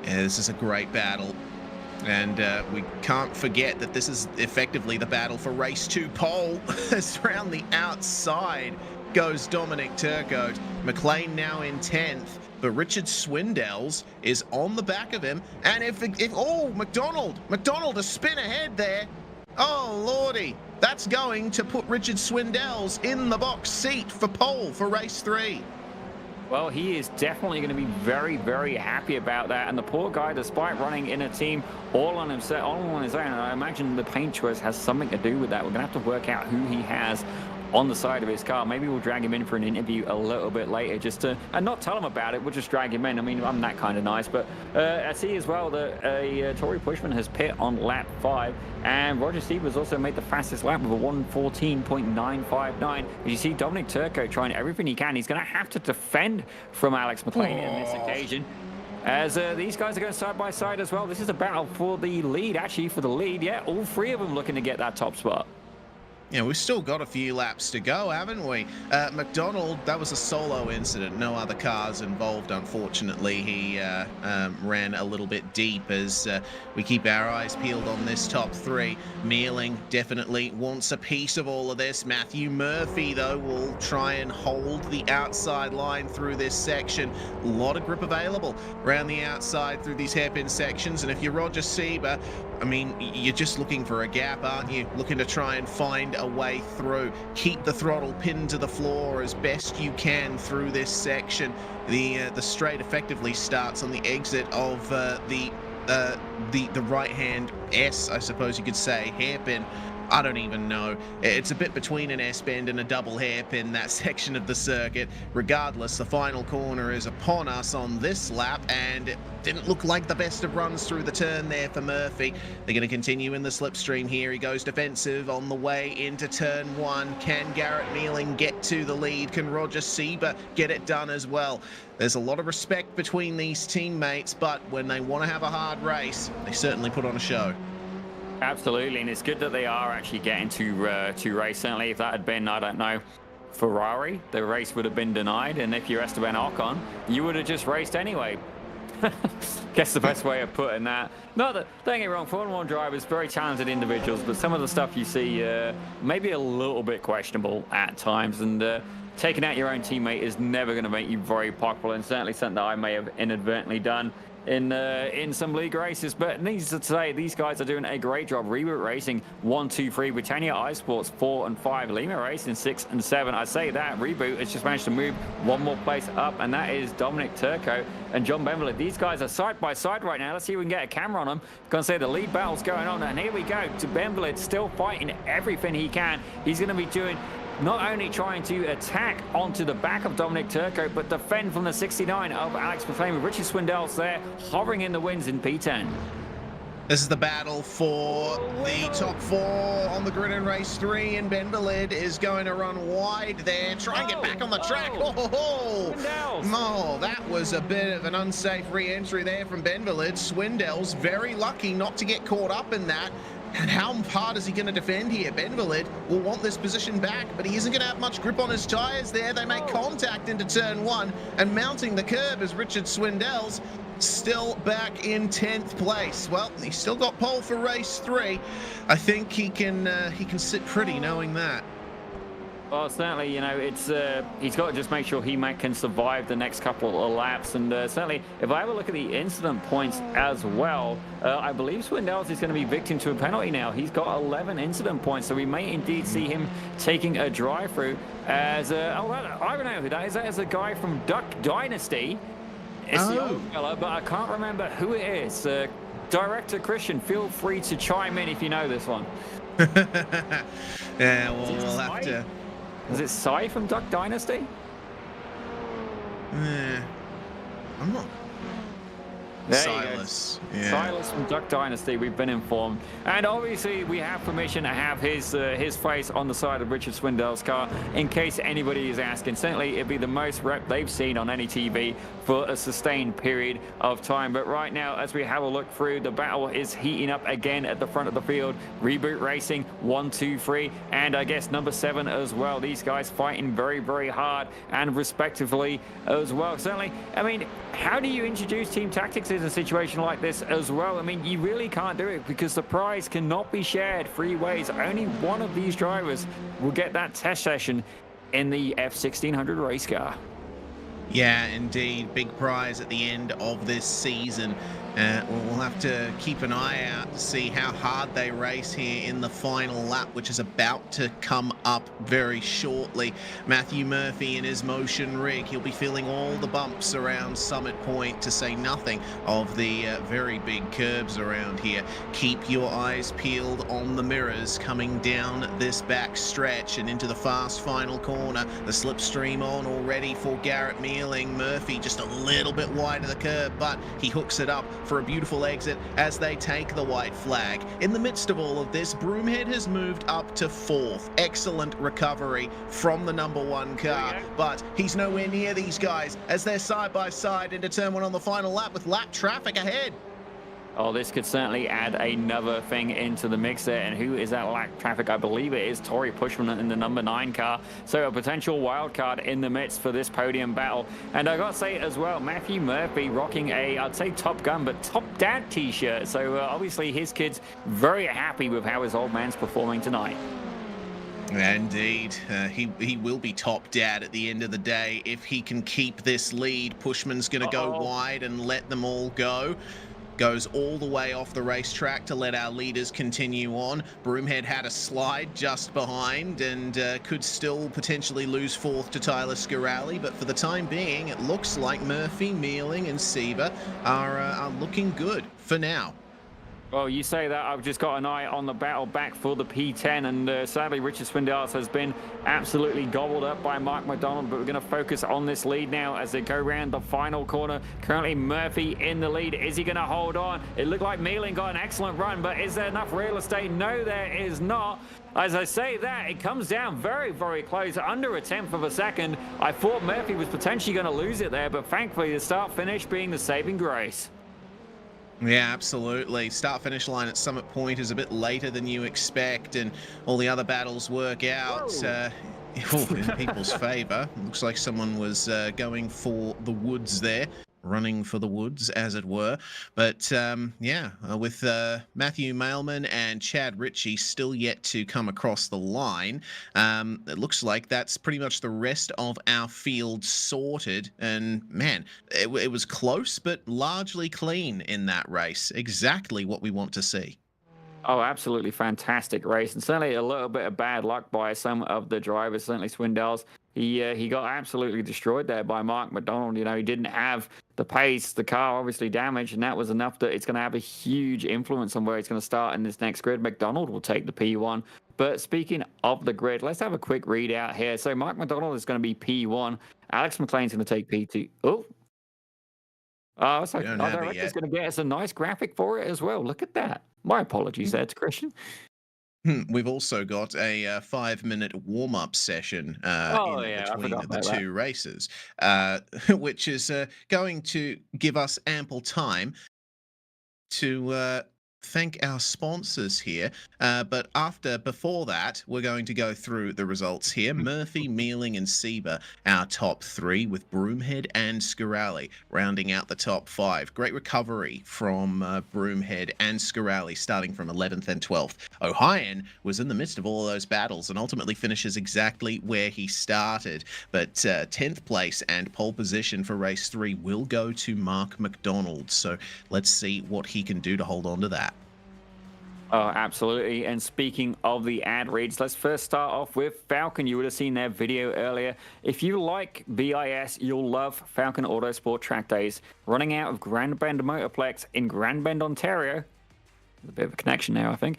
Yeah, this is a great battle, and we can't forget that this is effectively the battle for race 2 pole. As around the outside goes Dominic Turcot. McLean now in 10th. But Richard Swindells is on the back of him, and if McDonald a spin ahead there. Oh lordy, that's going to put Richard Swindells in the box seat for pole for race 3. Well, he is definitely going to be very, very happy about that. And the poor guy, despite running in a team all on himself, all on his own, and I imagine the paint choice has something to do with that. We're going to have to work out who he has on the side of his car. Maybe we'll drag him in for an interview a little bit later just to, and not tell him about it, we'll just drag him in. I mean, I'm that kind of nice, but I see as well that Tory Pushman has pit on lap 5, and Roger Stevens also made the fastest lap with a 1:14.959. As you see Dominic Turco trying everything he can. He's going to have to defend from Alex McLean on this occasion, as these guys are going side by side as well. This is a battle for the lead, actually, for the lead. Yeah, all three of them looking to get that top spot. Yeah, we've still got a few laps to go, haven't we? McDonald, that was a solo incident. No other cars involved, unfortunately. He ran a little bit deep as we keep our eyes peeled on this top 3. Mealing definitely wants a piece of all of this. Matthew Murphy, though, will try and hold the outside line through this section. A lot of grip available around the outside through these hairpin sections. And if you're Roger Sieber, I mean, you're just looking for a gap, aren't you? Looking to try and find a way through. Keep the throttle pinned to the floor as best you can through this section. The straight effectively starts on the exit of the right-hand S, I suppose you could say, hairpin. I don't even know. It's a bit between an S-bend and a double hairpin, that section of the circuit. Regardless, the final corner is upon us on this lap, and it didn't look like the best of runs through the turn there for Murphy. They're going to continue in the slipstream here. He goes defensive on the way into turn 1. Can Garrett Mealing get to the lead? Can Roger Sieber get it done as well? There's a lot of respect between these teammates, but when they want to have a hard race, they certainly put on a show. Absolutely, and it's good that they are actually getting to race. Certainly, if that had been, I don't know, Ferrari, the race would have been denied, and if you're Esteban Ocon, you would have just raced anyway. Guess the best way of putting that. Not that, don't get me wrong, Formula 1 drivers, very talented individuals, but some of the stuff you see maybe a little bit questionable at times, and taking out your own teammate is never going to make you very popular, and certainly something that I may have inadvertently done in some league races. But needless to say, these guys are doing a great job. Reboot Racing 1, 2, 3, Britannia iSports 4 and 5, Lima Racing 6 and 7. I say that Reboot has just managed to move one more place up, and that is Dominic Turco and John Benvelet. These guys are side by side right now. Let's see if we can get a camera on them. Gonna say the lead battle's going on, and here we go. To Benvelet still fighting everything he can. He's going to be doing not only trying to attack onto the back of Dominic Turco, but defend from the 69 of Alex McLean, with Richard Swindells there hovering in the wins in P10. This is the battle for the top 4 on the grid in race 3, and Benvelet is going to run wide there, try and get back on the track. Oh, that was a bit of an unsafe re-entry there from Benvelet. Swindells very lucky not to get caught up in that. And how hard is he going to defend here? Benvelet will want this position back, but he isn't going to have much grip on his tyres there. They make contact into turn 1, and mounting the curb is Richard Swindells, still back in 10th place. Well, he's still got pole for race 3. I think he can sit pretty knowing that. Well, certainly, you know, it's he's got to just make sure he can survive the next couple of laps. And certainly, if I have a look at the incident points as well, I believe Swindells is going to be victim to a penalty now. He's got 11 incident points, so we may indeed see him taking a drive-through as I don't know who that is. That is a guy from Duck Dynasty. It's the old fella, but I can't remember who it is. Director Christian, feel free to chime in if you know this one. Yeah, well, we'll have to. Is it Sai from Duck Dynasty? I'm not. Silas. Yeah. Silas from Duck Dynasty, we've been informed. And obviously we have permission to have his face on the side of Richard Swindells' car in case anybody is asking. Certainly it'd be the most rep they've seen on any TV for a sustained period of time. But right now, as we have a look through, the battle is heating up again at the front of the field. Reboot Racing 1, 2, 3, and I guess number 7 as well. These guys fighting very, very hard and respectively as well. Certainly, I mean, how do you introduce team tactics in a situation like this as well? I mean, you really can't do it because the prize cannot be shared 3 ways. Only one of these drivers will get that test session in the F1600 race car. Yeah, indeed. Big prize at the end of this season. We'll have to keep an eye out to see how hard they race here in the final lap, which is about to come up very shortly. Matthew Murphy in his motion rig, he'll be feeling all the bumps around Summit Point, to say nothing of the very big curbs around here. Keep your eyes peeled on the mirrors coming down this back stretch and into the fast final corner. The slipstream on already for Garrett Mealing. Murphy just a little bit wide of the curb, but he hooks it up for a beautiful exit as they take the white flag. In the midst of all of this, Broomhead has moved up to 4th. Excellent recovery from the number 1 car, but he's nowhere near these guys as they're side by side into turn 1 on the final lap with lap traffic ahead. Oh, this could certainly add another thing into the mix there. And who is that lap traffic? I believe it is Tori Pushman in the number 9 car. So a potential wild card in the midst for this podium battle. And I got to say as well, Matthew Murphy rocking a, I'd say Top Gun, but Top Dad t-shirt. So obviously his kid's very happy with how his old man's performing tonight. Indeed. He will be top dad at the end of the day if he can keep this lead. Pushman's going to go wide and let them all go. Goes all the way off the racetrack to let our leaders continue on. Broomhead had a slide just behind and could still potentially lose 4th to Tyler Scarali, but for the time being, it looks like Murphy, Mealing, and Sieber are looking good for now. Well, you say that, I've just got an eye on the battle back for the P10, and sadly Richard Swindales has been absolutely gobbled up by Mark McDonald, but we're going to focus on this lead now as they go around the final corner. Currently Murphy in the lead. Is he going to hold on? It looked like Mealing got an excellent run, but is there enough real estate? No, there is not. As I say that, it comes down very, very close, under 1/10 of a second. I thought Murphy was potentially going to lose it there, but thankfully the start-finish being the saving grace. Yeah, absolutely. Start-finish line at Summit Point is a bit later than you expect, and all the other battles work out in people's favour. Looks like someone was going for the woods there. Running for the woods, as it were. But with Matthew Mailman and Chad Ritchie still yet to come across the line, it looks like that's pretty much the rest of our field sorted. And man, it was close, but largely clean in that race. Exactly what we want to see. Oh, absolutely fantastic race, and certainly a little bit of bad luck by some of the drivers. Certainly Swindales, he got absolutely destroyed there by Mark McDonald. You know, he didn't have the pace, the car obviously damaged, and that was enough that it's going to have a huge influence on where he's going to start in this next grid. McDonald will take the P1. But speaking of the grid, let's have a quick readout here. So Mark McDonald is going to be P1. Alex McLean's going to take P2. So our director's going to get us a nice graphic for it as well. Look at that. My apologies there to Christian. We've also got a 5-minute warm-up session between the two races, which is going to give us ample time to thank our sponsors here. But before that, we're going to go through the results here. Murphy, Mealing, and Sieber, our top 3, with Broomhead and Scarali rounding out the top 5. Great recovery from Broomhead and Scarali, starting from 11th and 12th. Ohayon was in the midst of all of those battles and ultimately finishes exactly where he started. But 10th place and pole position for race 3 will go to Mark McDonald. So let's see what he can do to hold on to that. Oh, absolutely. And speaking of the ad reads, let's first start off with Falcon. You would have seen their video earlier. If you like BIS, you'll love Falcon Autosport Track Days. Running out of Grand Bend Motorplex in Grand Bend, Ontario. There's a bit of a connection there, I think.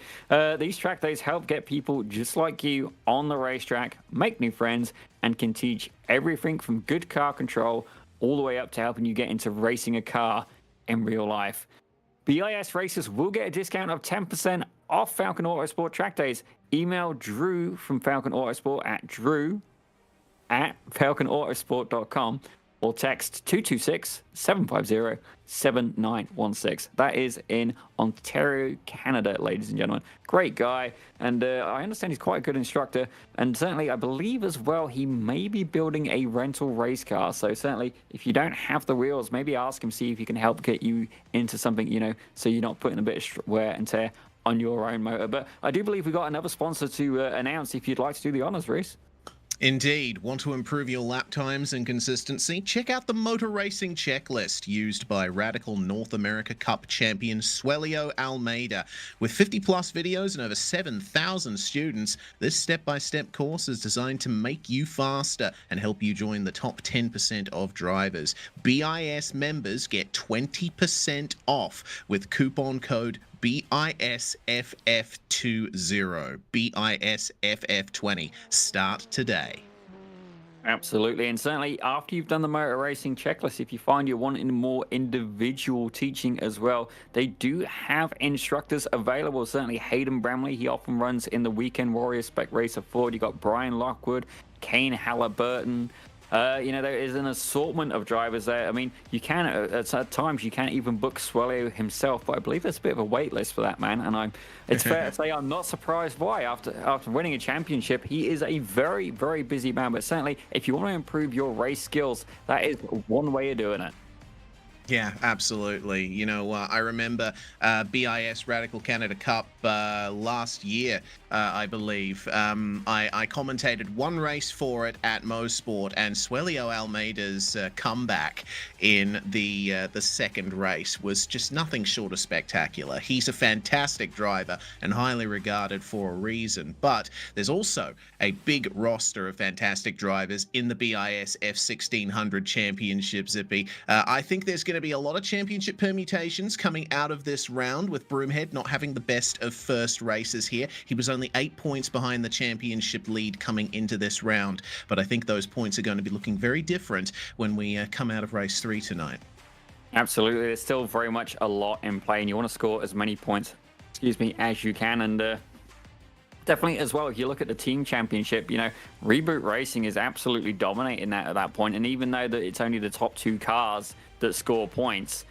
These track days help get people just like you on the racetrack, make new friends, and can teach everything from good car control all the way up to helping you get into racing a car in real life. BIS racers will get a discount of 10% off Falcon Autosport Track Days. Email Drew from Falcon Autosport at drew@falconautosport.com or text 226-750-7916. That is in Ontario, Canada, ladies and gentlemen. Great guy, and I understand he's quite a good instructor, and certainly I believe as well he may be building a rental race car. So certainly if you don't have the wheels, maybe ask him, see if he can help get you into something, you know, so you're not putting a bit of wear and tear on your own motor. But I do believe we got another sponsor to announce if you'd like to do the honors, Reese. Indeed. Want to improve your lap times and consistency? Check out the motor racing checklist used by Radical North America Cup champion Suelio Almeida. With 50 plus videos and over 7,000 students, this step-by-step course is designed to make you faster and help you join the top 10% of drivers. BIS members get 20% off with coupon code BiS F1600, BiS F20. Start today. Absolutely, and certainly after you've done the motor racing checklist, if you find you're wanting more individual teaching as well, they do have instructors available. Certainly Hayden Bramley, he often runs in the Weekend Warrior Spec Racer Ford. You got Brian Lockwood, Kane Halliburton. There is an assortment of drivers there. I mean, you can at times you can't even book Suelio himself, but I believe there's a bit of a wait list for that man. And it's fair to say I'm not surprised why. After winning a championship, he is a very, very busy man. But certainly, if you want to improve your race skills, that is one way of doing it. Yeah, absolutely. I remember BIS Radical Canada Cup last year, I believe. I commentated one race for it at Mosport, and Suelio Almeida's comeback in the second race was just nothing short of spectacular. He's a fantastic driver and highly regarded for a reason, but there's also a big roster of fantastic drivers in the BiS F1600 Championship, Zippy. I think there's going to be a lot of championship permutations coming out of this round, with Broomhead not having the best of first races here. He was only 8 points behind the championship lead coming into this round, but I think those points are going to be looking very different when we come out of race 3 tonight. Absolutely. There's still very much a lot in play, and you want to score as many points, as you can. And definitely as well, if you look at the team championship, Reboot Racing is absolutely dominating that at that point. And even though that it's only the top 2 cars that score points,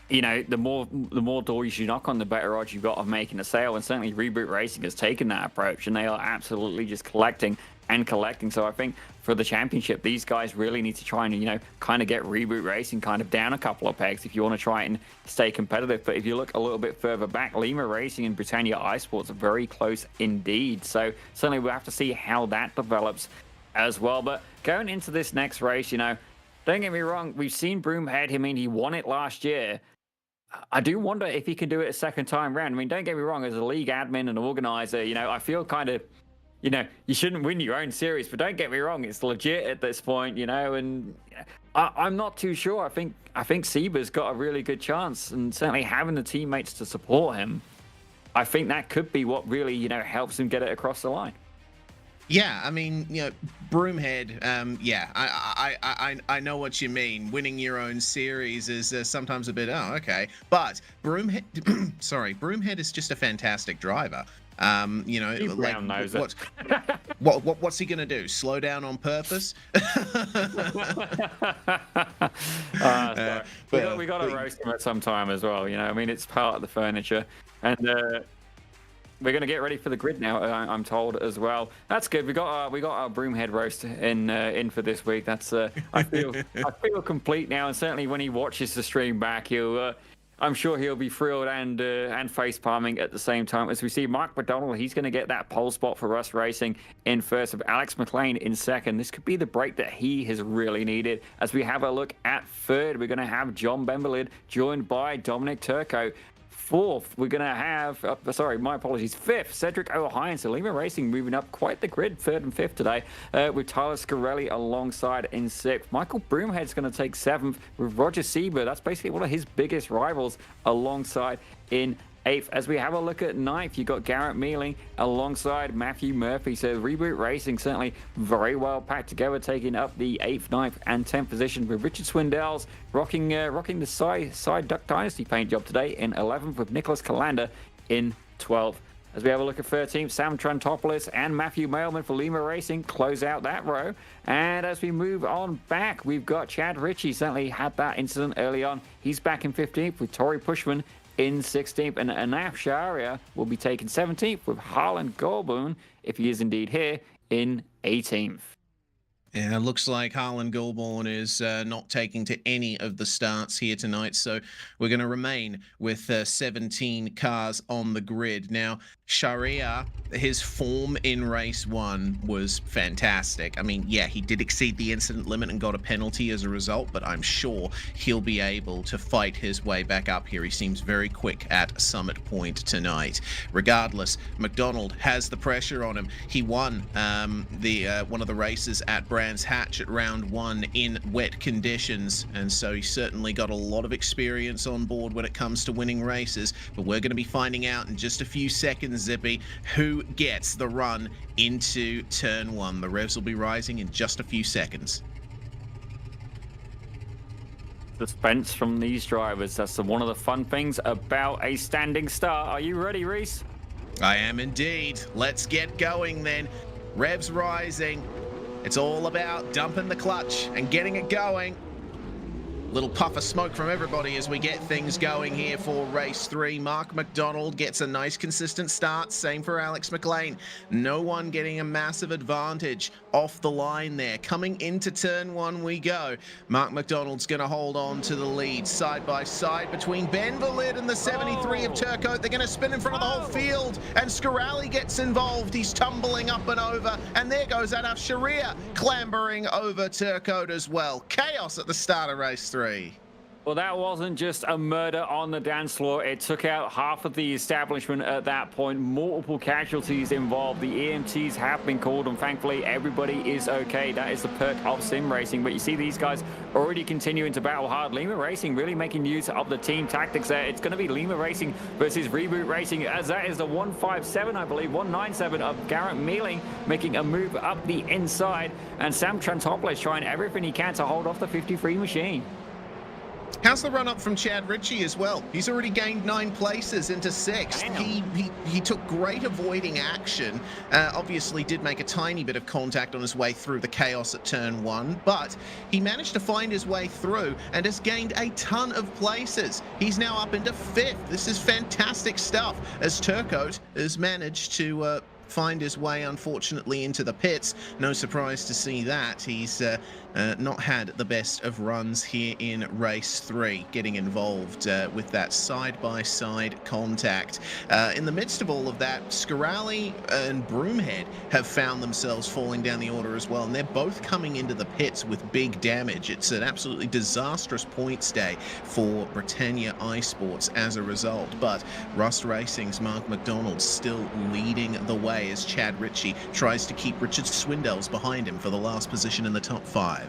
the more doors you knock on, the better odds you've got of making a sale. And certainly Reboot Racing has taken that approach, and they are absolutely just collecting and collecting. So I think for the championship, these guys really need to try and, kind of get Reboot Racing kind of down a couple of pegs if you want to try and stay competitive. But if you look a little bit further back, Lima Racing and Britannia iSports are very close indeed. So certainly we'll have to see how that develops as well. But going into this next race, don't get me wrong, we've seen Broomhead. I mean, he won it last year. I do wonder if he can do it a second time round. I mean, don't get me wrong, as a league admin and organizer, I feel kind of, you shouldn't win your own series, but don't get me wrong, it's legit at this point, and I'm not too sure. I think Seba's got a really good chance, and certainly having the teammates to support him, I think that could be what really, helps him get it across the line. Yeah, I mean, Broomhead, I know what you mean. Winning your own series is sometimes a bit, okay. But Broomhead, Broomhead is just a fantastic driver. What's he going to do? Slow down on purpose? We got to roast him at some time as well. I mean, it's part of the furniture. And we're going to get ready for the grid now, I'm told as well. That's good. We got our Broomhead roast in for this week. That's I feel complete now, and certainly when he watches the stream back, I'm sure he'll be thrilled and face palming at the same time. As we see Mark McDonald, he's going to get that pole spot for us racing in first, with Alex McLean in second. This could be the break that he has really needed. As we have a look at third, we're going to have John Bemberlid joined by Dominic Turco. Fourth, we're going to have, fifth, Cedric O'Hine. So Lima Racing moving up quite the grid, third and fifth today, with Tyler Scarelli alongside in sixth. Michael Broomhead's going to take seventh, with Roger Sieber. That's basically one of his biggest rivals, alongside in eighth. As we have a look at ninth, you've got Garrett Mealing alongside Matthew Murphy. So Reboot Racing certainly very well packed together, taking up the 8th, 9th, and 10th position, with Richard Swindells rocking the side Duck Dynasty paint job today in 11th, with Nicholas Calander in 12th. As we have a look at 13th, Sam Trantopoulos and Matthew Mailman for Lima Racing close out that row. And as we move on back, we've got Chad Ritchie. Certainly had that incident early on. He's back in 15th, with Tori Pushman in 16th, and Anaf Sharia will be taking 17th, with Harlan Goldboon, if he is indeed here, in 18th. Yeah, it looks like Harlan Goulbourne is not taking to any of the starts here tonight, so we're going to remain with 17 cars on the grid. Now, Sharia, his form in race 1 was fantastic. I mean, yeah, he did exceed the incident limit and got a penalty as a result, but I'm sure he'll be able to fight his way back up here. He seems very quick at Summit Point tonight. Regardless, McDonald has the pressure on him. He won one of the races at Brands Hatch at round 1 in wet conditions, and so he's certainly got a lot of experience on board when it comes to winning races. But we're going to be finding out in just a few seconds, Zippy, who gets the run into turn 1. The revs will be rising in just a few seconds. Suspense from these drivers. That's one of the fun things about a standing start. Are you ready, Reese? I am indeed. Let's get going then. Revs rising. It's all about dumping the clutch and getting it going. Little puff of smoke from everybody as we get things going here for race 3. Mark McDonald gets a nice consistent start. Same for Alex McLean. No one getting a massive advantage off the line there. Coming into turn 1 we go. Mark McDonald's going to hold on to the lead. Side by side between Ben Valid and the 73 of Turcotte. They're going to spin in front of the whole field. And Scarali gets involved. He's tumbling up and over. And there goes Adaf Sharia clambering over Turcotte as well. Chaos at the start of race 3. Well, that wasn't just a murder on the dance floor. It took out half of the establishment at that point. Multiple casualties involved. The EMTs have been called, and thankfully everybody is okay. That is the perk of sim racing. But you see these guys already continuing to battle hard. Lima Racing really making use of the team tactics there. It's going to be Lima Racing versus Reboot Racing, as that is the 157, I believe, 197 of Garrett Mealing making a move up the inside, and Sam Trantopoulos trying everything he can to hold off the 53 machine. How's the run up from Chad Ritchie as well? He's already gained 9 places into 6th. He took great avoiding action. Obviously did make a tiny bit of contact on his way through the chaos at turn 1, but he managed to find his way through and has gained a ton of places. He's now up into 5th. This is fantastic stuff as Turcotte has managed to find his way, unfortunately, into the pits. No surprise to see that. He's not had the best of runs here in race 3, getting involved with that side-by-side contact. In the midst of all of that, Scarali and Broomhead have found themselves falling down the order as well, and they're both coming into the pits with big damage. It's an absolutely disastrous points day for Britannia iSports as a result, but Rust Racing's Mark McDonald still leading the way as Chad Ritchie tries to keep Richard Swindells behind him for the last position in the top 5.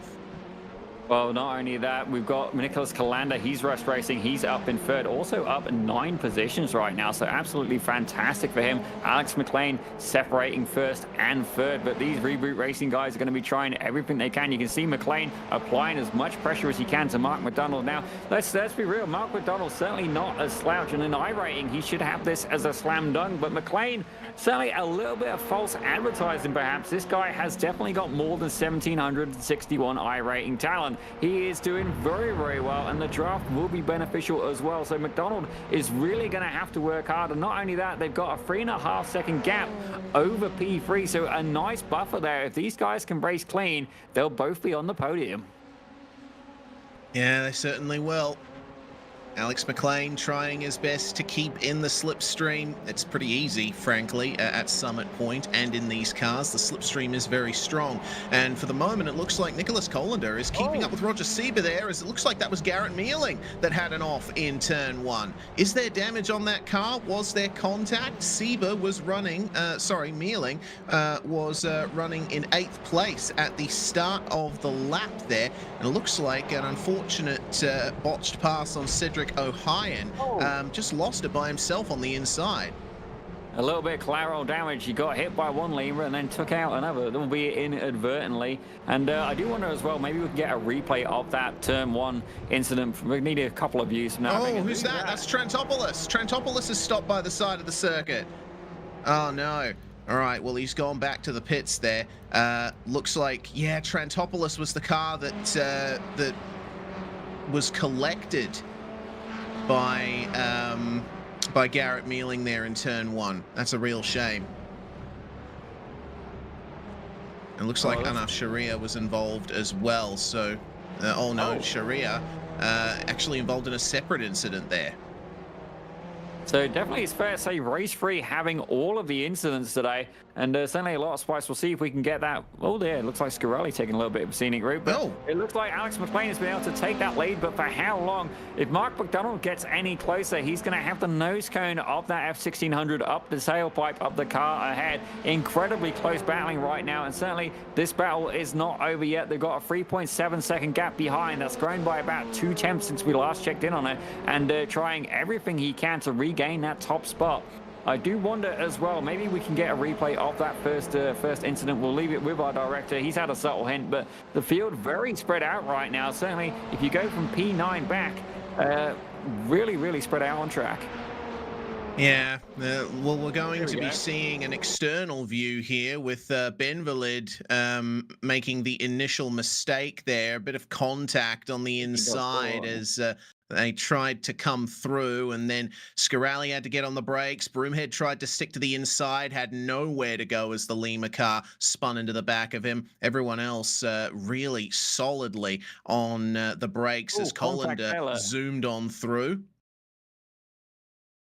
Well, not only that, we've got Nicholas Calanda. He's Rust Racing. He's up in 3rd, also up 9 positions right now. So absolutely fantastic for him. Alex McLean separating 1st and 3rd. But these Reboot Racing guys are going to be trying everything they can. You can see McLean applying as much pressure as he can to Mark McDonald. Now, let's be real. Mark McDonald's certainly not a slouch. And in iRating, he should have this as a slam dunk. But McLean, certainly a little bit of false advertising, perhaps. This guy has definitely got more than 1,761 iRating talent. He is doing very, very well, and the draft will be beneficial as well. So McDonald is really going to have to work hard. And not only that, they've got a 3.5 second gap over P3. So a nice buffer there. If these guys can race clean, they'll both be on the podium. Yeah, they certainly will. Alex McLean trying his best to keep in the slipstream. It's pretty easy, frankly, at Summit Point and in these cars. The slipstream is very strong. And for the moment, it looks like Nicholas Colander is keeping up with Roger Sieber there, as it looks like that was Garrett Mealing that had an off in turn 1. Is there damage on that car? Was there contact? Sieber was running, Mealing was running in 8th place at the start of the lap there. And it looks like an unfortunate botched pass on Cedric O'Hyan. Just lost it by himself on the inside. A little bit of collateral damage. He got hit by one lemur and then took out another, albeit inadvertently. And I do wonder as well, maybe we can get a replay of that turn 1 incident. We need a couple of views from now. Oh, who's that? That's Trantopoulos. Trantopoulos is stopped by the side of the circuit. Oh, no. All right, well, he's gone back to the pits there. Looks like, yeah, Trantopoulos was the car that that was collected by Garrett Mealing there in turn 1. That's a real shame. It looks like Anaf Sharia was involved as well. So, oh no, Sharia actually involved in a separate incident there. So definitely it's fair to say race 3 having all of the incidents today, and certainly a lot of spice. We'll see if we can get that. Oh, there, it looks like Scarelli taking a little bit of a scenic route, but it looks like Alex McLean has been able to take that lead, but for how long? If Mark McDonald gets any closer, he's going to have the nose cone of that F1600 up the tailpipe of the car ahead. Incredibly close battling right now, and certainly this battle is not over yet. They've got a 3.7-second gap behind. That's grown by about 2 tenths since we last checked in on it, and trying everything he can to regain that top spot. I do wonder as well, maybe we can get a replay of that first incident. We'll leave it with our director. He's had a subtle hint, but the field very spread out right now. Certainly, if you go from P9 back, really spread out on track. Yeah, well, we're going to be seeing an external view here with Ben Valid making the initial mistake there. A bit of contact on the inside as they tried to come through, and then Scarelli had to get on the brakes. Broomhead tried to stick to the inside, had nowhere to go as the Lima car spun into the back of him. Everyone else really solidly on the brakes as Colander zoomed on through.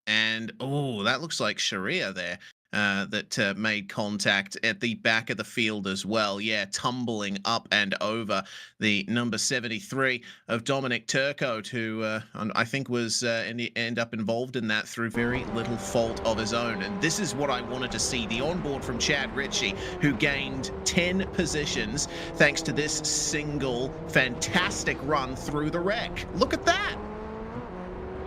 And, oh, that looks like Sharia there that made contact at the back of the field as well. Yeah, tumbling up and over the number 73 of Dominic Turcotte, who I think was end up involved in that through very little fault of his own. And this is what I wanted to see, the onboard from Chad Ritchie, who gained 10 positions thanks to this single fantastic run through the wreck. Look at that.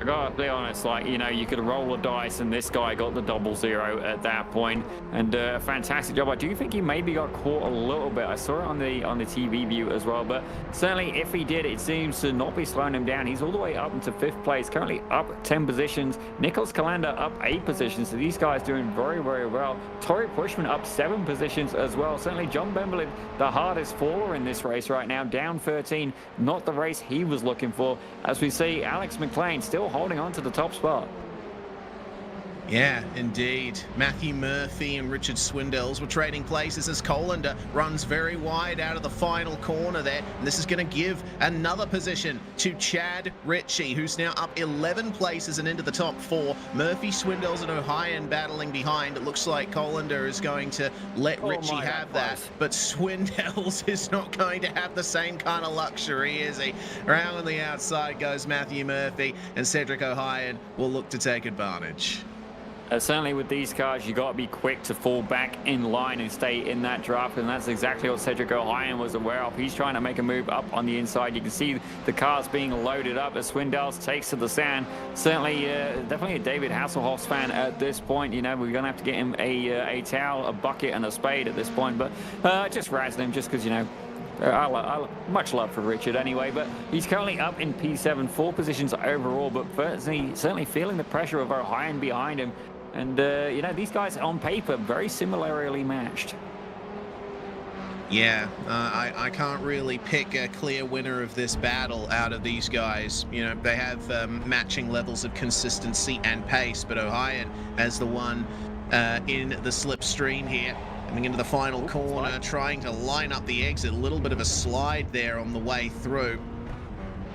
I gotta be honest, like, you know, you could roll the dice and this guy got the 0-0 at that point, and a fantastic job. I do think he maybe got caught a little bit. I saw it on the TV view as well, but certainly if he did, it seems to not be slowing him down. He's all the way up into 5th place, currently up 10 positions. Nicholas Calander up 8 positions, so these guys doing very well. Torrey Pushman up 7 positions as well. Certainly John Bemberlid, the hardest faller in this race right now, down 13, not the race he was looking for. As we see Alex McLean still holding on to the top spot. Yeah, indeed. Matthew Murphy and Richard Swindells were trading places as Colander runs very wide out of the final corner there. And this is going to give another position to Chad Ritchie, who's now up 11 places and into the top 4. Murphy, Swindells and O'Hyan battling behind. It looks like Colander is going to let Ritchie have that. But Swindells is not going to have the same kind of luxury, is he? Around on the outside goes Matthew Murphy, and Cedric O'Hyan will look to take advantage. Certainly with these cars, you got to be quick to fall back in line and stay in that draft, and that's exactly what Cedric O'Hyan was aware of. He's trying to make a move up on the inside. You can see the cars being loaded up as Swindells takes to the sand. Certainly, definitely a David Hasselhoff's fan at this point. You know, we're going to have to get him a towel, a bucket, and a spade at this point, but just razzing him just because, you know, much love for Richard anyway, but he's currently up in P7, 4 positions overall, but certainly feeling the pressure of O'Hyan behind him. And, you know, these guys on paper, very similarly matched. Yeah, I can't really pick a clear winner of this battle out of these guys. You know, they have matching levels of consistency and pace, but O'Hyan as the one in the slipstream here. Coming into the final corner, trying to line up the exit. A little bit of a slide there on the way through.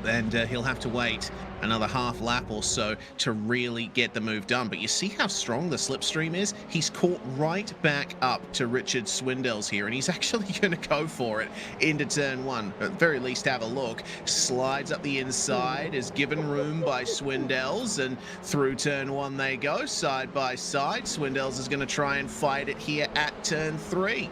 And he'll have to wait another half lap or so to really get the move done. But you see how strong the slipstream is? He's caught right back up to Richard Swindells here, and he's actually going to go for it into turn 1. At the very least, have a look. Slides up the inside, is given room by Swindells, and through turn 1 they go, side by side. Swindells is going to try and fight it here at turn 3.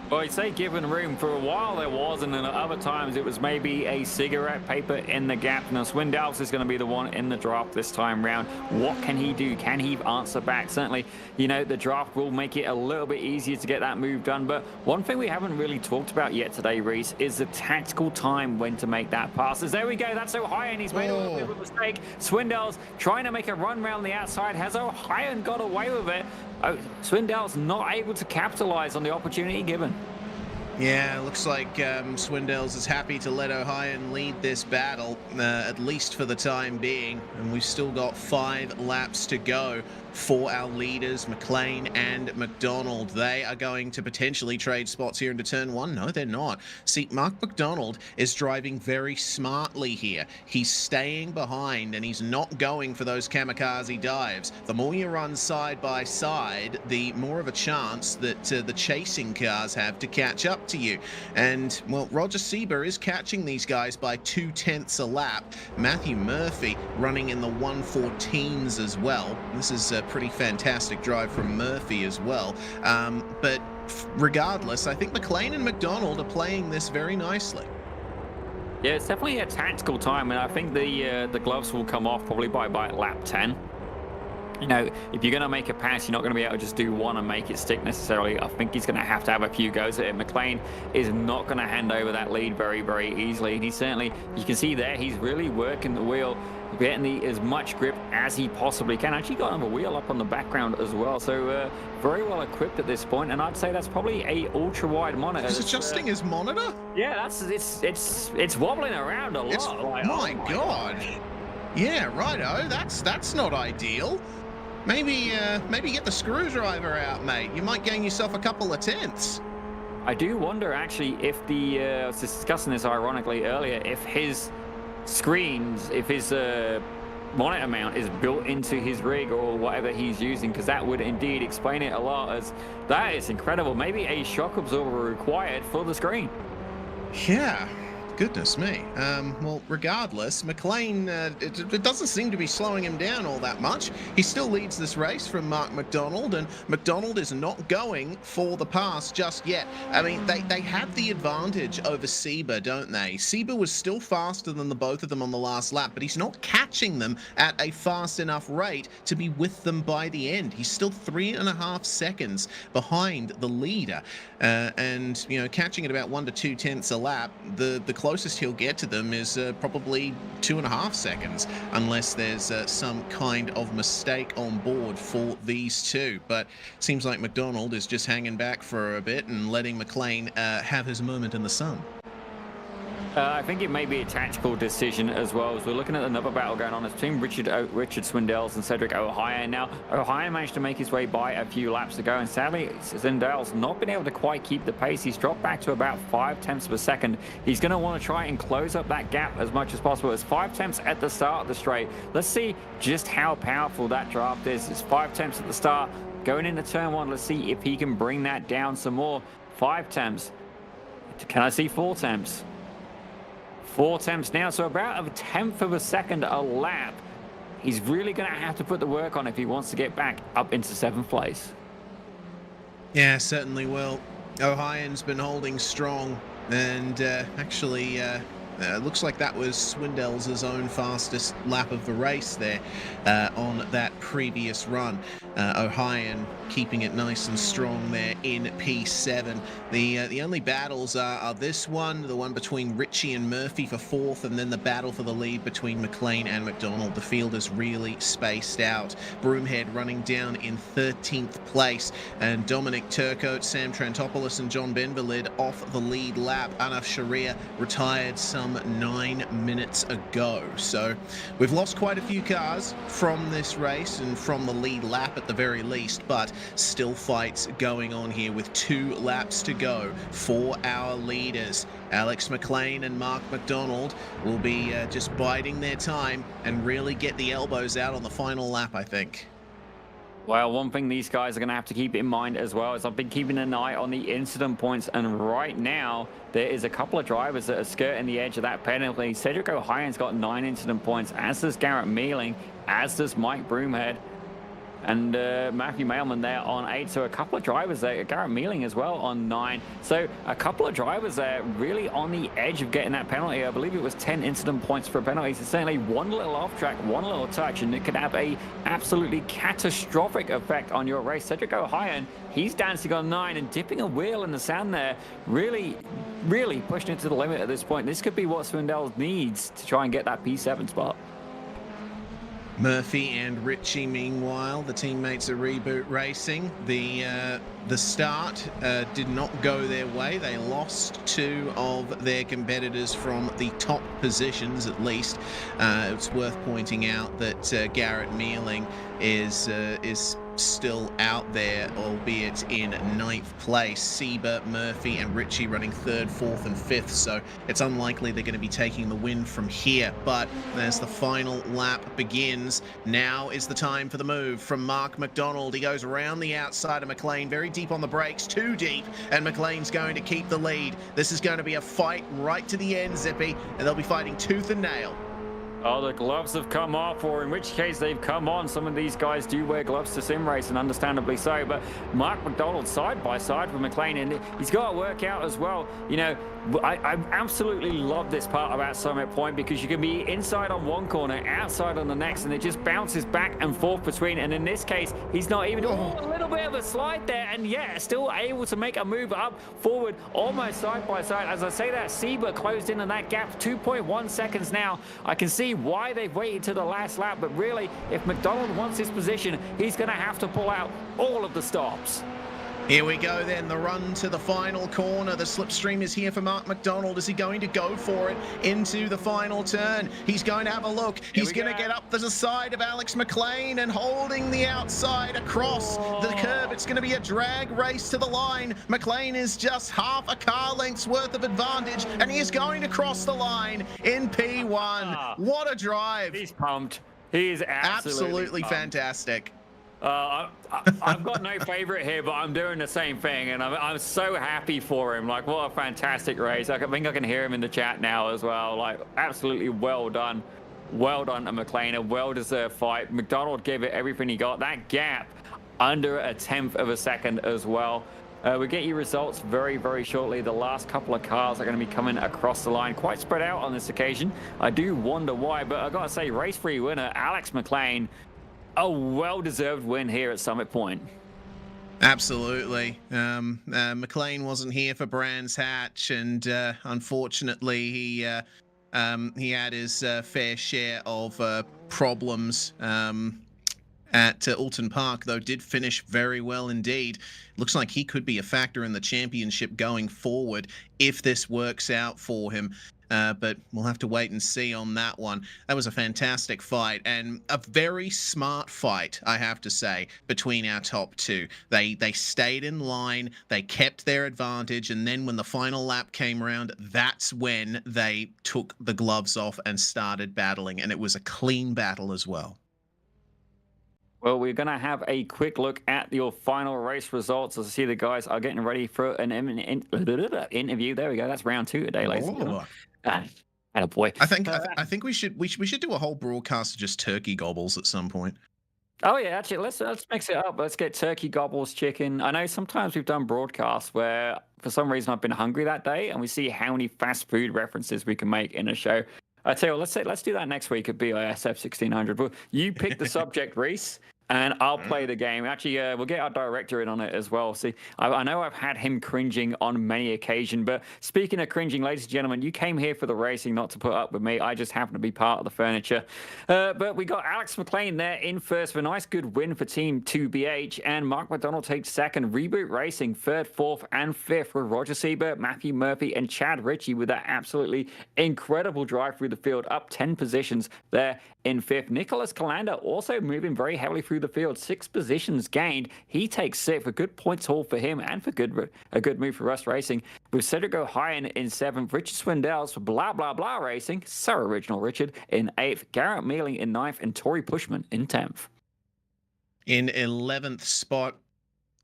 Well, I'd say given room. For a while there was, and then at other times it was maybe a cigarette paper in the gap. Now Swindells is going to be the one in the draft this time round. What can he do? Can he answer back? Certainly, you know, the draft will make it a little bit easier to get that move done. But one thing we haven't really talked about yet today, Reese, is the tactical time when to make that pass. As there we go. That's O'Hyan. He's made a little bit of a mistake. Swindells trying to make a run round the outside. Has O'Hyan got away with it? Oh, Swindells not able to capitalize on the opportunity given. Yeah, looks like Swindells is happy to let Ohio lead this battle, at least for the time being. And we've still got 5 laps to go for our leaders, McLean and McDonald. They are going to potentially trade spots here into turn 1. No, they're not. See, Mark McDonald is driving very smartly here. He's staying behind and he's not going for those kamikaze dives. The more you run side by side, the more of a chance that the chasing cars have to catch up to you. And, well, Roger Sieber is catching these guys by 0.2 a lap. Matthew Murphy running in the 114s as well. This is a pretty fantastic drive from Murphy as well. But regardless, I think McLean and McDonald are playing this very nicely. Yeah, it's definitely a tactical time, and I think the gloves will come off probably by lap 10. You know, if you're going to make a pass, you're not going to be able to just do one and make it stick necessarily. I think he's going to have a few goes at it. McLean is not going to hand over that lead very, very easily. And he certainly, you can see there, he's really working the wheel, getting as much grip as he possibly can. Actually got another wheel up on the background as well. So very well equipped at this point. And I'd say that's probably a ultra wide monitor. He's adjusting his monitor? Yeah, it's wobbling around a lot. My God. Yeah, righto. That's not ideal. Maybe get the screwdriver out, mate. You might gain yourself a couple of tenths. I do wonder, actually, if I was discussing this ironically earlier, if his screens, if his monitor mount is built into his rig or whatever he's using, because that would indeed explain it a lot. As that is incredible. Maybe a shock absorber required for the screen. Yeah. Goodness me. Well, regardless, McLean, it doesn't seem to be slowing him down all that much. He still leads this race from Mark McDonald, and McDonald is not going for the pass just yet. I mean, they have the advantage over Sieber, don't they? Sieber was still faster than the both of them on the last lap, but he's not catching them at a fast enough rate to be with them by the end. He's still 3.5 seconds behind the leader. And, you know, catching at about 1 to 2/10 a lap, the closest he'll get to them is probably 2.5 seconds, unless there's some kind of mistake on board for these two. But it seems like McDonald is just hanging back for a bit and letting McLean have his moment in the sun. I think it may be a tactical decision as well, as we're looking at another battle going on. It's between Richard Swindells and Cedric Ohio. Now, Ohio managed to make his way by a few laps ago, and sadly, Swindells not been able to quite keep the pace. He's dropped back to about 0.5 of a second. He's going to want to try and close up that gap as much as possible. It's 0.5 at the start of the straight. Let's see just how powerful that draft is. It's 0.5 at the start. Going into turn 1, let's see if he can bring that down some more. 0.5. Can I see 4 4 now, so about 1/10 of a second a lap. He's really going to have to put the work on if he wants to get back up into 7th place. Yeah, certainly will. Ohio's been holding strong, and actually looks like that was Swindells' own fastest lap of the race there on that previous run. Ohio keeping it nice and strong there in P7. The only battles are this one, the one between Ritchie and Murphy for 4th, and then the battle for the lead between McLean and McDonald. The field is really spaced out. Broomhead running down in 13th place, and Dominic Turcotte, Sam Trantopoulos and John Benvalid off the lead lap. Anaf Sharia retired some 9 minutes ago. So we've lost quite a few cars from this race and from the lead lap at the very least, but still fights going on here with 2 laps to go for our leaders. Alex McLean and Mark McDonald will be just biding their time and really get the elbows out on the final lap, I think. Well, one thing these guys are going to have to keep in mind as well is I've been keeping an eye on the incident points, and right now there is a couple of drivers that are skirting the edge of that penalty. Cedric Ohio's got 9 incident points, as does Garrett Mealing, as does Mike Broomhead, and Matthew Mailman there on 8. So a couple of drivers there, Garrett Mealing as well on 9. So a couple of drivers there really on the edge of getting that penalty. I believe it was 10 incident points for a penalty. So certainly one little off track, one little touch, and it could have a absolutely catastrophic effect on your race. Cedric Ohio, he's dancing on 9 and dipping a wheel in the sand there, really pushing it to the limit at this point. This could be what Swindells needs to try and get that P7 spot. Murphy and Ritchie, meanwhile, the teammates of Reboot Racing, the start did not go their way. They lost 2 of their competitors from the top positions, at least. It's worth pointing out that Garrett Mealing is still out there, albeit in 9th place. Sieber, Murphy and Ritchie running 3rd, 4th and 5th, so it's unlikely they're going to be taking the win from here. But as the final lap begins, now is the time for the move from Mark McDonald. He goes around the outside of McLean, very deep on the brakes, too deep, and McLean's going to keep the lead. This is going to be a fight right to the end, Zippy, and they'll be fighting tooth and nail. Oh, the gloves have come off, or in which case they've come on. Some of these guys do wear gloves to sim race, and understandably so. But Mark McDonald side by side with McLean, and he's got to work out as well. You know, I absolutely love this part about Summit Point, because you can be inside on one corner, outside on the next, and it just bounces back and forth between. And in this case, he's not even a little bit of a slide there, and yeah, still able to make a move up forward, almost side by side. As I say that, Sieber closed in on that gap, 2.1 seconds now. I can see why they've waited to the last lap, but really, if McDonald wants his position, he's going to have to pull out all of the stops. Here we go then, the run to the final corner. The slipstream is here for Mark McDonald. Is he going to go for it into the final turn? He's going to have a look. He's going to get up to the side of Alex McLean and holding the outside across the curb. It's going to be a drag race to the line. McLean is just half a car length's worth of advantage, and he is going to cross the line in P1. What a drive. He's pumped. He is absolutely fantastic. I've got no favorite here, but I'm doing the same thing, and I'm so happy for him. Like, what a fantastic race. I think I can hear him in the chat now as well. Like, absolutely well done. Well done to McLean, a well-deserved fight. McDonald gave it everything he got. That gap under a 1/10 of a second as well. We'll get you results very, very shortly. The last couple of cars are going to be coming across the line, quite spread out on this occasion. I do wonder why, but I've got to say, race 3 winner Alex McLean, a well-deserved win here at Summit Point. Absolutely. McLean wasn't here for Brands Hatch, and unfortunately he had his fair share of problems at Alton Park, though did finish very well indeed. Looks like he could be a factor in the championship going forward if this works out for him. But we'll have to wait and see on that one. That was a fantastic fight, and a very smart fight, I have to say, between our top 2. They stayed in line, they kept their advantage, and then when the final lap came around, that's when they took the gloves off and started battling, and it was a clean battle as well. Well, we're going to have a quick look at your final race results. As I see the guys are getting ready for an interview. There we go. That's round 2 today, ladies and gentlemen. Attaboy. I think we should do a whole broadcast of just turkey gobbles at some point. Oh yeah, actually, let's mix it up. Let's get turkey gobbles, chicken. I know sometimes we've done broadcasts where for some reason I've been hungry that day, and we see how many fast food references we can make in a show. I tell you what, let's do that next week at BiS F1600. But you pick the subject, Reese, and I'll play the game. Actually, we'll get our director in on it as well. See, I know I've had him cringing on many occasions, but speaking of cringing, ladies and gentlemen, you came here for the racing, not to put up with me. I just happen to be part of the furniture. But we got Alex McLean there in first for a nice good win for Team 2BH, and Mark McDonald takes second. Reboot Racing third, fourth, and fifth with Roger Sieber, Matthew Murphy, and Chad Ritchie with that absolutely incredible drive through the field, up 10 positions there in fifth. Nicholas Calander also moving very heavily through the field, 6 positions gained. He takes sixth, a good points haul for him and for a good move for us racing. With Cedric O'Hyan in seventh, Richard Swindells for Blah Blah Blah Racing, so original Richard in eighth, Garrett Mealing in ninth, and Tori Pushman in 10th. In 11th spot,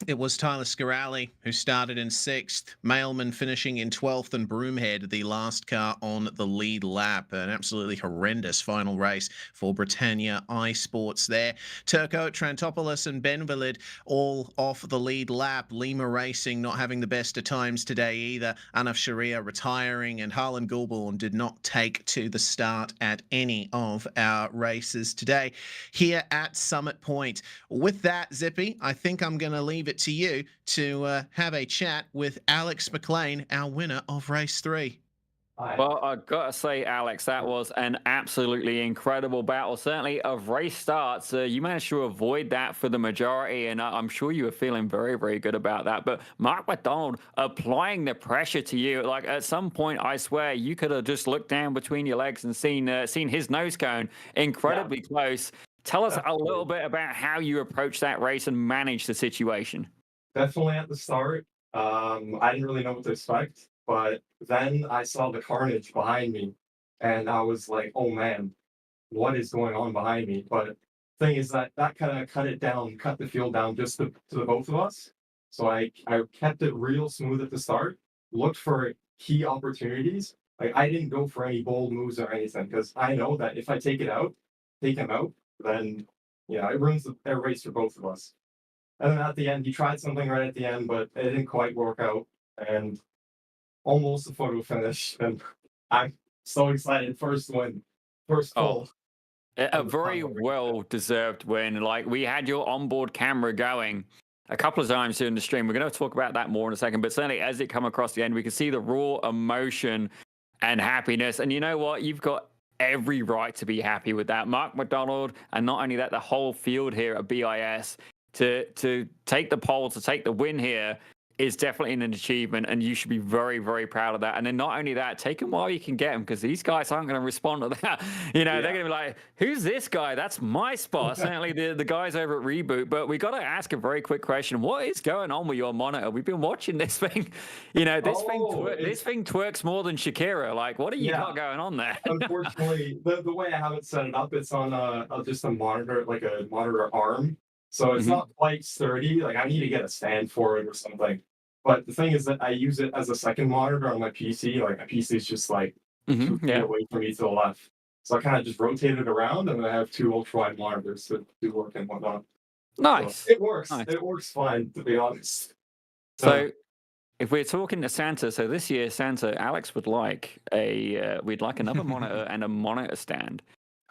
it was Tyler Scarali who started in 6th, Mailman finishing in 12th, and Broomhead, the last car on the lead lap. An absolutely horrendous final race for Britannia iSports there. Turco, Trantopoulos, and Benvalid all off the lead lap. Lima Racing not having the best of times today either. Anaf Sharia retiring, and Harlan Goulbourne did not take to the start at any of our races today here at Summit Point. With that, Zippy, I think I'm going to leave it to you to have a chat with Alex McLean, our winner of race 3. Well, I've got to say, Alex, that was an absolutely incredible battle. Certainly, of race starts, you managed to avoid that for the majority, and I'm sure you were feeling very, very good about that. But Mark McDonald applying the pressure to you, like at some point, I swear you could have just looked down between your legs and seen his nose cone incredibly close. Tell us a little bit about how you approached that race and managed the situation. Definitely at the start. I didn't really know what to expect, but then I saw the carnage behind me, and I was like, "Oh man, what is going on behind me?" But thing is that kind of cut it down, cut the field down just to the both of us. So I kept it real smooth at the start, looked for key opportunities. Like I didn't go for any bold moves or anything because I know that if I take him out, then it ruins the race for both of us. And then at the end, he tried something right at the end, but it didn't quite work out. And almost a photo finish. And I'm so excited. First win, first Oh, pole. a very well deserved win. Like we had your onboard camera going a couple of times during the stream. We're going to talk about that more in a second, but certainly as it come across the end, we can see the raw emotion and happiness. And you know what? You've got every right to be happy with that. Mark McDonald, and not only that, the whole field here at BIS to take the pole, to take the win here is definitely an achievement, and you should be very, very proud of that. And then not only that, take them while you can get them, because these guys aren't going to respond to that. They're going to be like, "Who's this guy? That's my spot." Certainly the guys over at Reboot. But we got to ask a very quick question: what is going on with your monitor? We've been watching this thing. This thing twerks more than Shakira. Like, what do you got going on there? Unfortunately, the way I have it set it up, it's on just a monitor, like a monitor arm. So it's not quite sturdy. Like I need to get a stand for it or something. But the thing is that I use it as a second monitor on my PC. Like my PC is just like 2 feet away from me to the left. So I kind of just rotate it around, and then I have two ultra wide monitors to do work and whatnot. Nice. So it works. Nice. It works fine, to be honest. So if we're talking to Santa, so this year Santa, Alex would like we'd like another monitor and a monitor stand.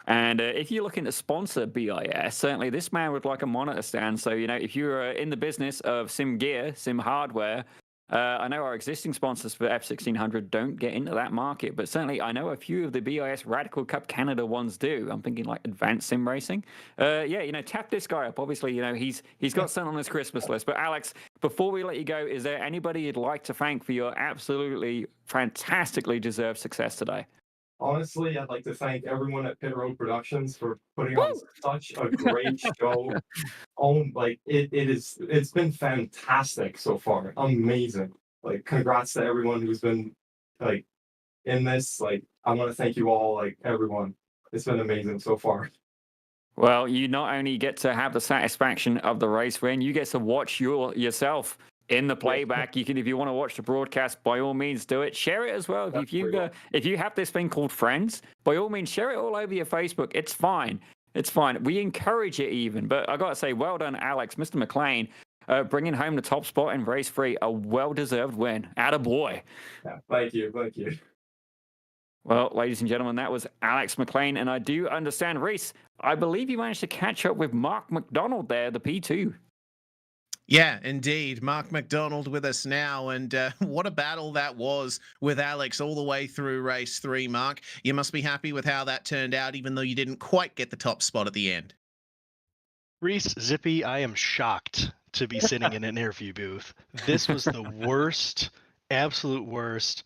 And if you're looking to sponsor BIS, certainly this man would like a monitor stand. So, if you're in the business of sim gear, sim hardware, I know our existing sponsors for F1600 don't get into that market, but certainly I know a few of the BIS Radical Cup Canada ones do. I'm thinking like Advanced Sim Racing. Tap this guy up. Obviously, he's got something on his Christmas list. But Alex, before we let you go, is there anybody you'd like to thank for your absolutely fantastically deserved success today? Honestly, I'd like to thank everyone at Pit Road Productions for putting on such a great show. It's been fantastic so far. Amazing. Like, congrats to everyone who's been like in this. Like, I want to thank you all, like everyone. It's been amazing so far. Well, you not only get to have the satisfaction of the race win, you get to watch yourself in the playback. You can, if you want to watch the broadcast, by all means do it. Share it as well. If you have this thing called friends, by all means share it all over your Facebook. It's fine. It's fine. We encourage it even. But I got to say, well done, Alex, Mr. McLean, bringing home the top spot in race 3, a well-deserved win. Attaboy. Yeah, thank you. Well, ladies and gentlemen, that was Alex McLean, and I do understand, Reese, I believe you managed to catch up with Mark McDonald there, the P2. Yeah, indeed. Mark McDonald with us now, and what a battle that was with Alex all the way through race 3, Mark. You must be happy with how that turned out, even though you didn't quite get the top spot at the end. Reese, Zippy, I am shocked to be sitting in an interview booth. This was the worst, absolute worst.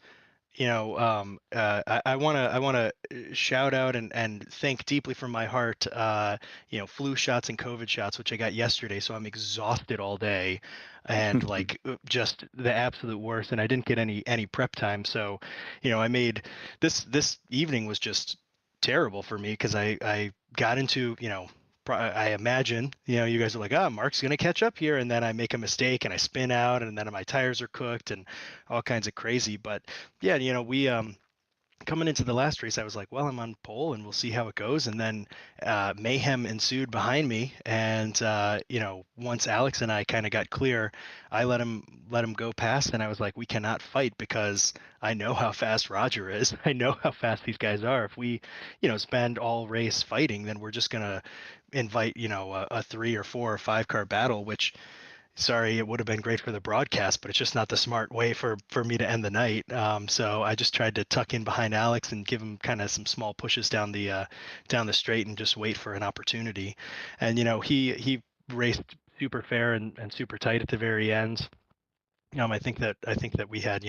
I want to shout out and thank deeply from my heart, flu shots and COVID shots, which I got yesterday. So I'm exhausted all day and like just the absolute worst. And I didn't get any prep time. So, I made this evening was just terrible for me because I got into, I imagine, you guys are like, Mark's going to catch up here. And then I make a mistake and I spin out and then my tires are cooked and all kinds of crazy. But yeah, we coming into the last race, I was like, well, I'm on pole and we'll see how it goes. And then mayhem ensued behind me. And, once Alex and I kind of got clear, I let him go past. And I was like, we cannot fight because I know how fast Roger is. I know how fast these guys are. If we, spend all race fighting, then we're just going to invite, a 3 or 4 or 5 car battle, which, sorry, it would have been great for the broadcast, but it's just not the smart way for me to end the night. So I just tried to tuck in behind Alex and give him kind of some small pushes down the straight and just wait for an opportunity. And he raced super fair and super tight at the very end. I think that we had,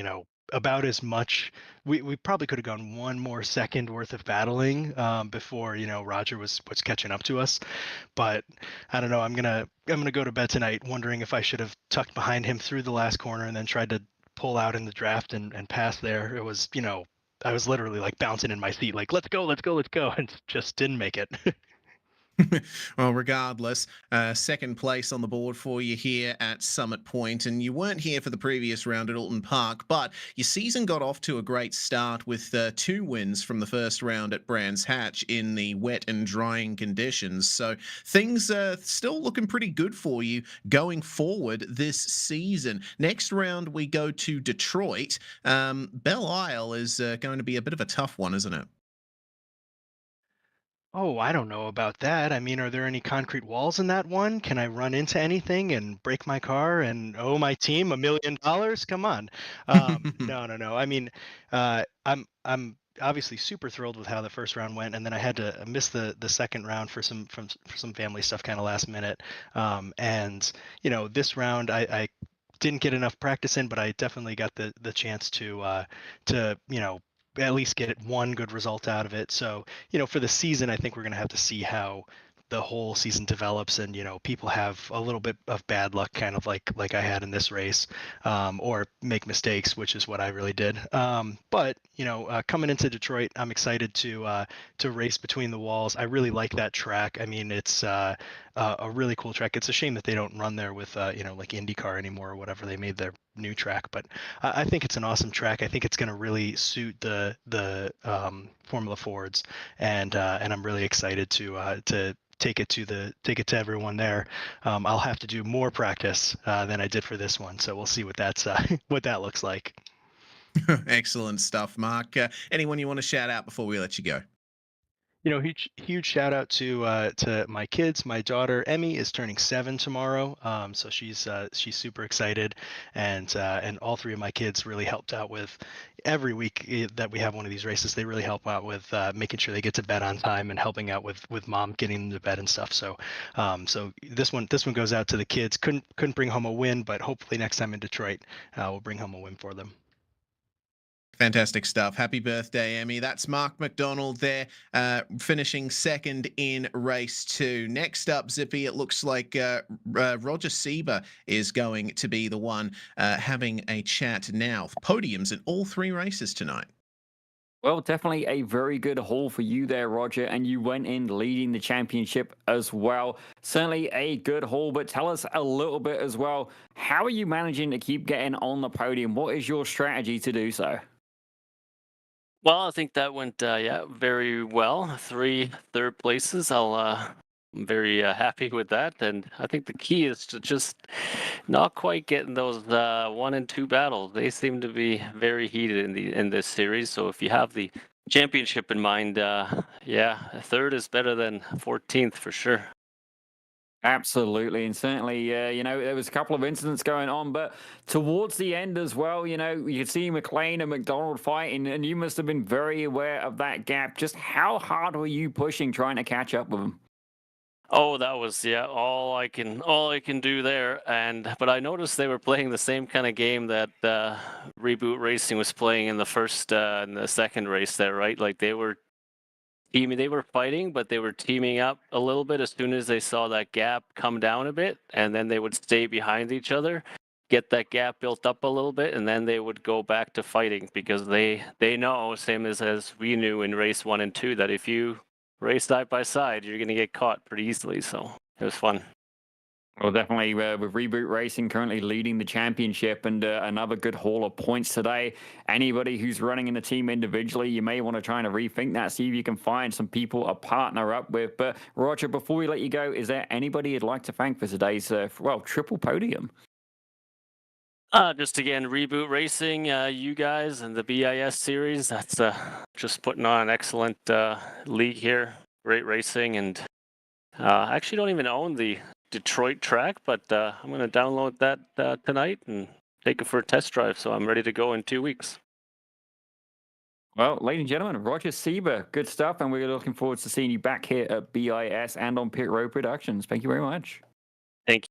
about as much. We probably could have gone one more second worth of battling before Roger was catching up to us. But I don't know. I'm gonna go to bed tonight wondering if I should have tucked behind him through the last corner and then tried to pull out in the draft and pass there. It was, I was literally like bouncing in my seat, like let's go, let's go, let's go, and just didn't make it. Well, regardless, second place on the board for you here at Summit Point, and you weren't here for the previous round at Alton Park, but your season got off to a great start with 2 wins from the first round at Brands Hatch in the wet and drying conditions. So things are still looking pretty good for you going forward this season. Next round, we go to Detroit. Belle Isle is going to be a bit of a tough one, isn't it? Oh, I don't know about that. I mean, are there any concrete walls in that one? Can I run into anything and break my car and owe my team $1 million? Come on. No, no, no. I mean, I'm obviously super thrilled with how the first round went, and then I had to miss the second round for some family stuff, kind of last minute. And this round I didn't get enough practice in, but I definitely got the chance to at least get one good result out of it. So for the season, I think we're going to have to see how the whole season develops, and people have a little bit of bad luck, kind of like I had in this race, or make mistakes, which is what I really did. But coming into Detroit, I'm excited to race between the walls. I really like that track. I mean, it's a really cool track. It's a shame that they don't run there with like IndyCar anymore or whatever. They made their new track, but I think it's an awesome track. I think it's going to really suit the Formula Fords, and I'm really excited to take it to everyone there. I'll have to do more practice than I did for this one, so we'll see what that's what that looks like. Excellent stuff, Mark. Anyone you want to shout out before we let you go? Huge shout out to my kids. My daughter Emmy is turning 7 tomorrow, so she's super excited, and all 3 of my kids really helped out with every week that we have one of these races. They really help out with making sure they get to bed on time and helping out with mom getting them to bed and stuff. So so this one goes out to the kids. Couldn't bring home a win, but hopefully next time in Detroit we'll bring home a win for them. Fantastic stuff. Happy birthday, Emmy. That's Mark McDonald there, finishing second in race 2. Next up, Zippy, it looks like Roger Sieber is going to be the one having a chat now. Podiums in all 3 races tonight. Well, definitely a very good haul for you there, Roger, and you went in leading the championship as well. Certainly a good haul, but tell us a little bit as well. How are you managing to keep getting on the podium? What is your strategy to do so? Well, I think that went very well. 3 third places. I'm very happy with that, and I think the key is to just not quite getting those 1 and 2 battles. They seem to be very heated in this series. So if you have the championship in mind, a third is better than 14th for sure. Absolutely, and certainly, there was a couple of incidents going on, but towards the end as well, you could see McLean and McDonald fighting, and you must have been very aware of that gap. Just how hard were you pushing, trying to catch up with them? Oh, that was all I can do there. But I noticed they were playing the same kind of game that Reboot Racing was playing in the first and the second race there, right? Like they were fighting, but they were teaming up a little bit as soon as they saw that gap come down a bit, and then they would stay behind each other, get that gap built up a little bit, and then they would go back to fighting because they know, same as we knew in race 1 and 2, that if you race side by side, you're going to get caught pretty easily. So it was fun. Well, definitely with Reboot Racing currently leading the championship, and another good haul of points today. Anybody who's running in the team individually, you may want to try and rethink that, see if you can find some people to partner up with. But Roger, before we let you go, is there anybody you'd like to thank for today's, triple podium? Just again, Reboot Racing, you guys, and the BIS series. That's just putting on an excellent league here. Great racing, and I actually don't even own the Detroit track, but I'm going to download that tonight and take it for a test drive. So I'm ready to go in 2 weeks. Well, ladies and gentlemen, Roger Sieber, good stuff, and we're looking forward to seeing you back here at BIS and on Pit Road Productions. Thank you very much. Thank you.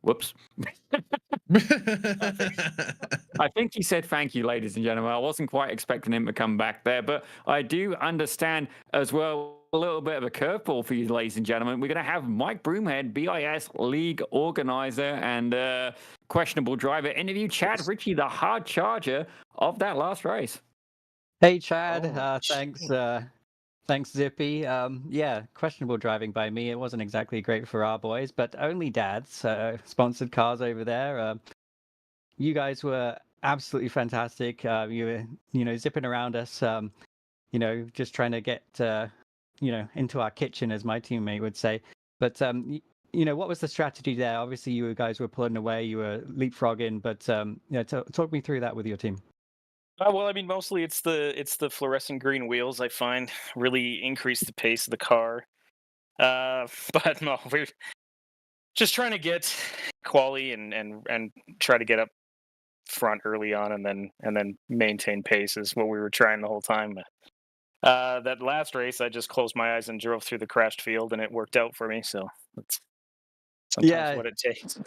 Whoops. I think he said thank you, ladies and gentlemen. I wasn't quite expecting him to come back there, but I do understand as well a little bit of a curveball for you, ladies and gentlemen. We're going to have Mike Broomhead, BIS league organizer and questionable driver, interview Chad Ritchie, the hard charger of that last race. Hey, Chad. Thanks, Zippy. Yeah, questionable driving by me. It wasn't exactly great for our boys, but only dads sponsored cars over there. You guys were absolutely fantastic. You were, zipping around us, just trying to get, into our kitchen, as my teammate would say. But, what was the strategy there? Obviously, you guys were pulling away, you were leapfrogging, but, talk me through that with your team. Well, I mean, mostly it's the fluorescent green wheels I find really increase the pace of the car. But no, we're just trying to get quality and try to get up front early on, and then maintain pace is what we were trying the whole time. That last race, I just closed my eyes and drove through the crashed field, and it worked out for me. So that's sometimes what it takes.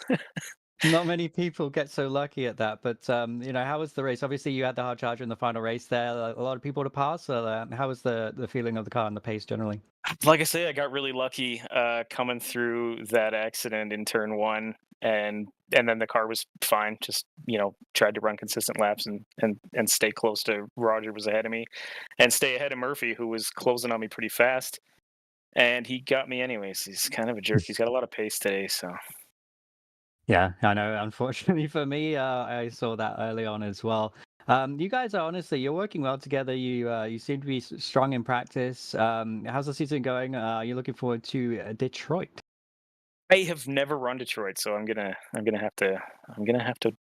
Not many people get so lucky at that, but how was the race? Obviously, you had the hard charger in the final race there. A lot of people to pass. So, how was the feeling of the car and the pace generally? Like I say, I got really lucky coming through that accident in turn one, and then the car was fine. Just tried to run consistent laps and stay close to Roger was ahead of me, and stay ahead of Murphy, who was closing on me pretty fast, and he got me anyways. He's kind of a jerk. He's got a lot of pace today, so. Yeah, I know. Unfortunately for me, I saw that early on as well. You guys are you're working well together. You seem to be strong in practice. How's the season going? Are you looking forward to Detroit? I have never run Detroit, so I'm gonna have to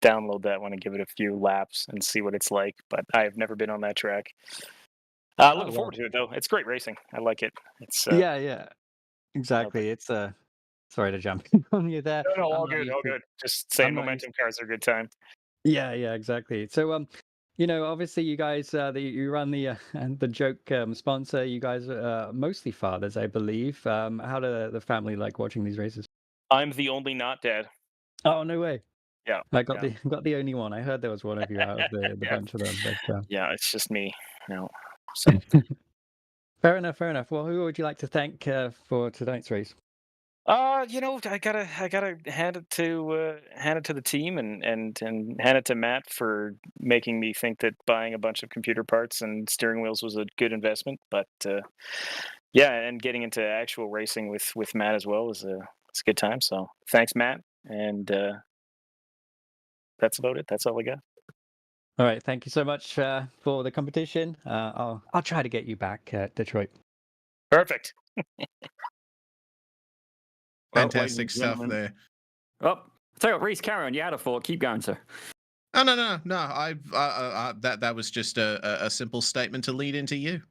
download that one and give it a few laps and see what it's like. But I have never been on that track. Looking forward to it though. It's great racing. I like it. It's yeah, exactly. It's sorry to jump in on you there. No, all good. Just saying, momentum cars are a good time. Yeah, exactly. So, obviously, you guys, you run the joke sponsor. You guys are mostly fathers, I believe. How do the family like watching these races? I'm the only not dad. Oh, no way. Yeah, I got the only one. I heard there was one of you out of the bunch of them. But, yeah, it's just me. No. So. Fair enough. Well, who would you like to thank for tonight's race? I gotta hand it to the team and hand it to Matt for making me think that buying a bunch of computer parts and steering wheels was a good investment. But and getting into actual racing with Matt as well is a good time. So thanks, Matt, and that's about it. That's all I got. All right, thank you so much for the competition. I'll try to get you back at Detroit. Perfect. Fantastic stuff there. Oh, tell you what, Reese, carry on. You had a thought. Keep going, sir. Oh, no. That was just a simple statement to lead into you.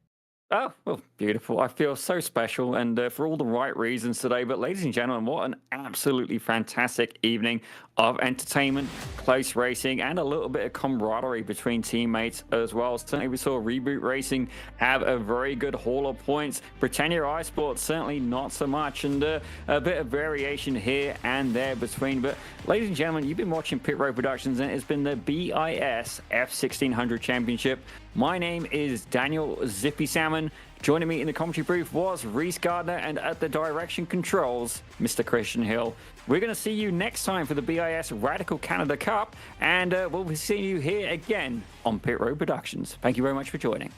Oh, well, beautiful. I feel so special and for all the right reasons today. But ladies and gentlemen, what an absolutely fantastic evening of entertainment, close racing, and a little bit of camaraderie between teammates as well. Certainly we saw Reboot Racing have a very good haul of points. Britannia iSports certainly not so much, and a bit of variation here and there between. But ladies and gentlemen, you've been watching Pit Road Productions, and it's been the BiS F1600 Championship. My name is Daniel Zippy Salmon. Joining me in the commentary booth was Reese Gardner, and at the direction controls, Mr. Christian Hill. We're going to see you next time for the BiS Radical Canada Cup, and we'll be seeing you here again on Pit Road Productions. Thank you very much for joining.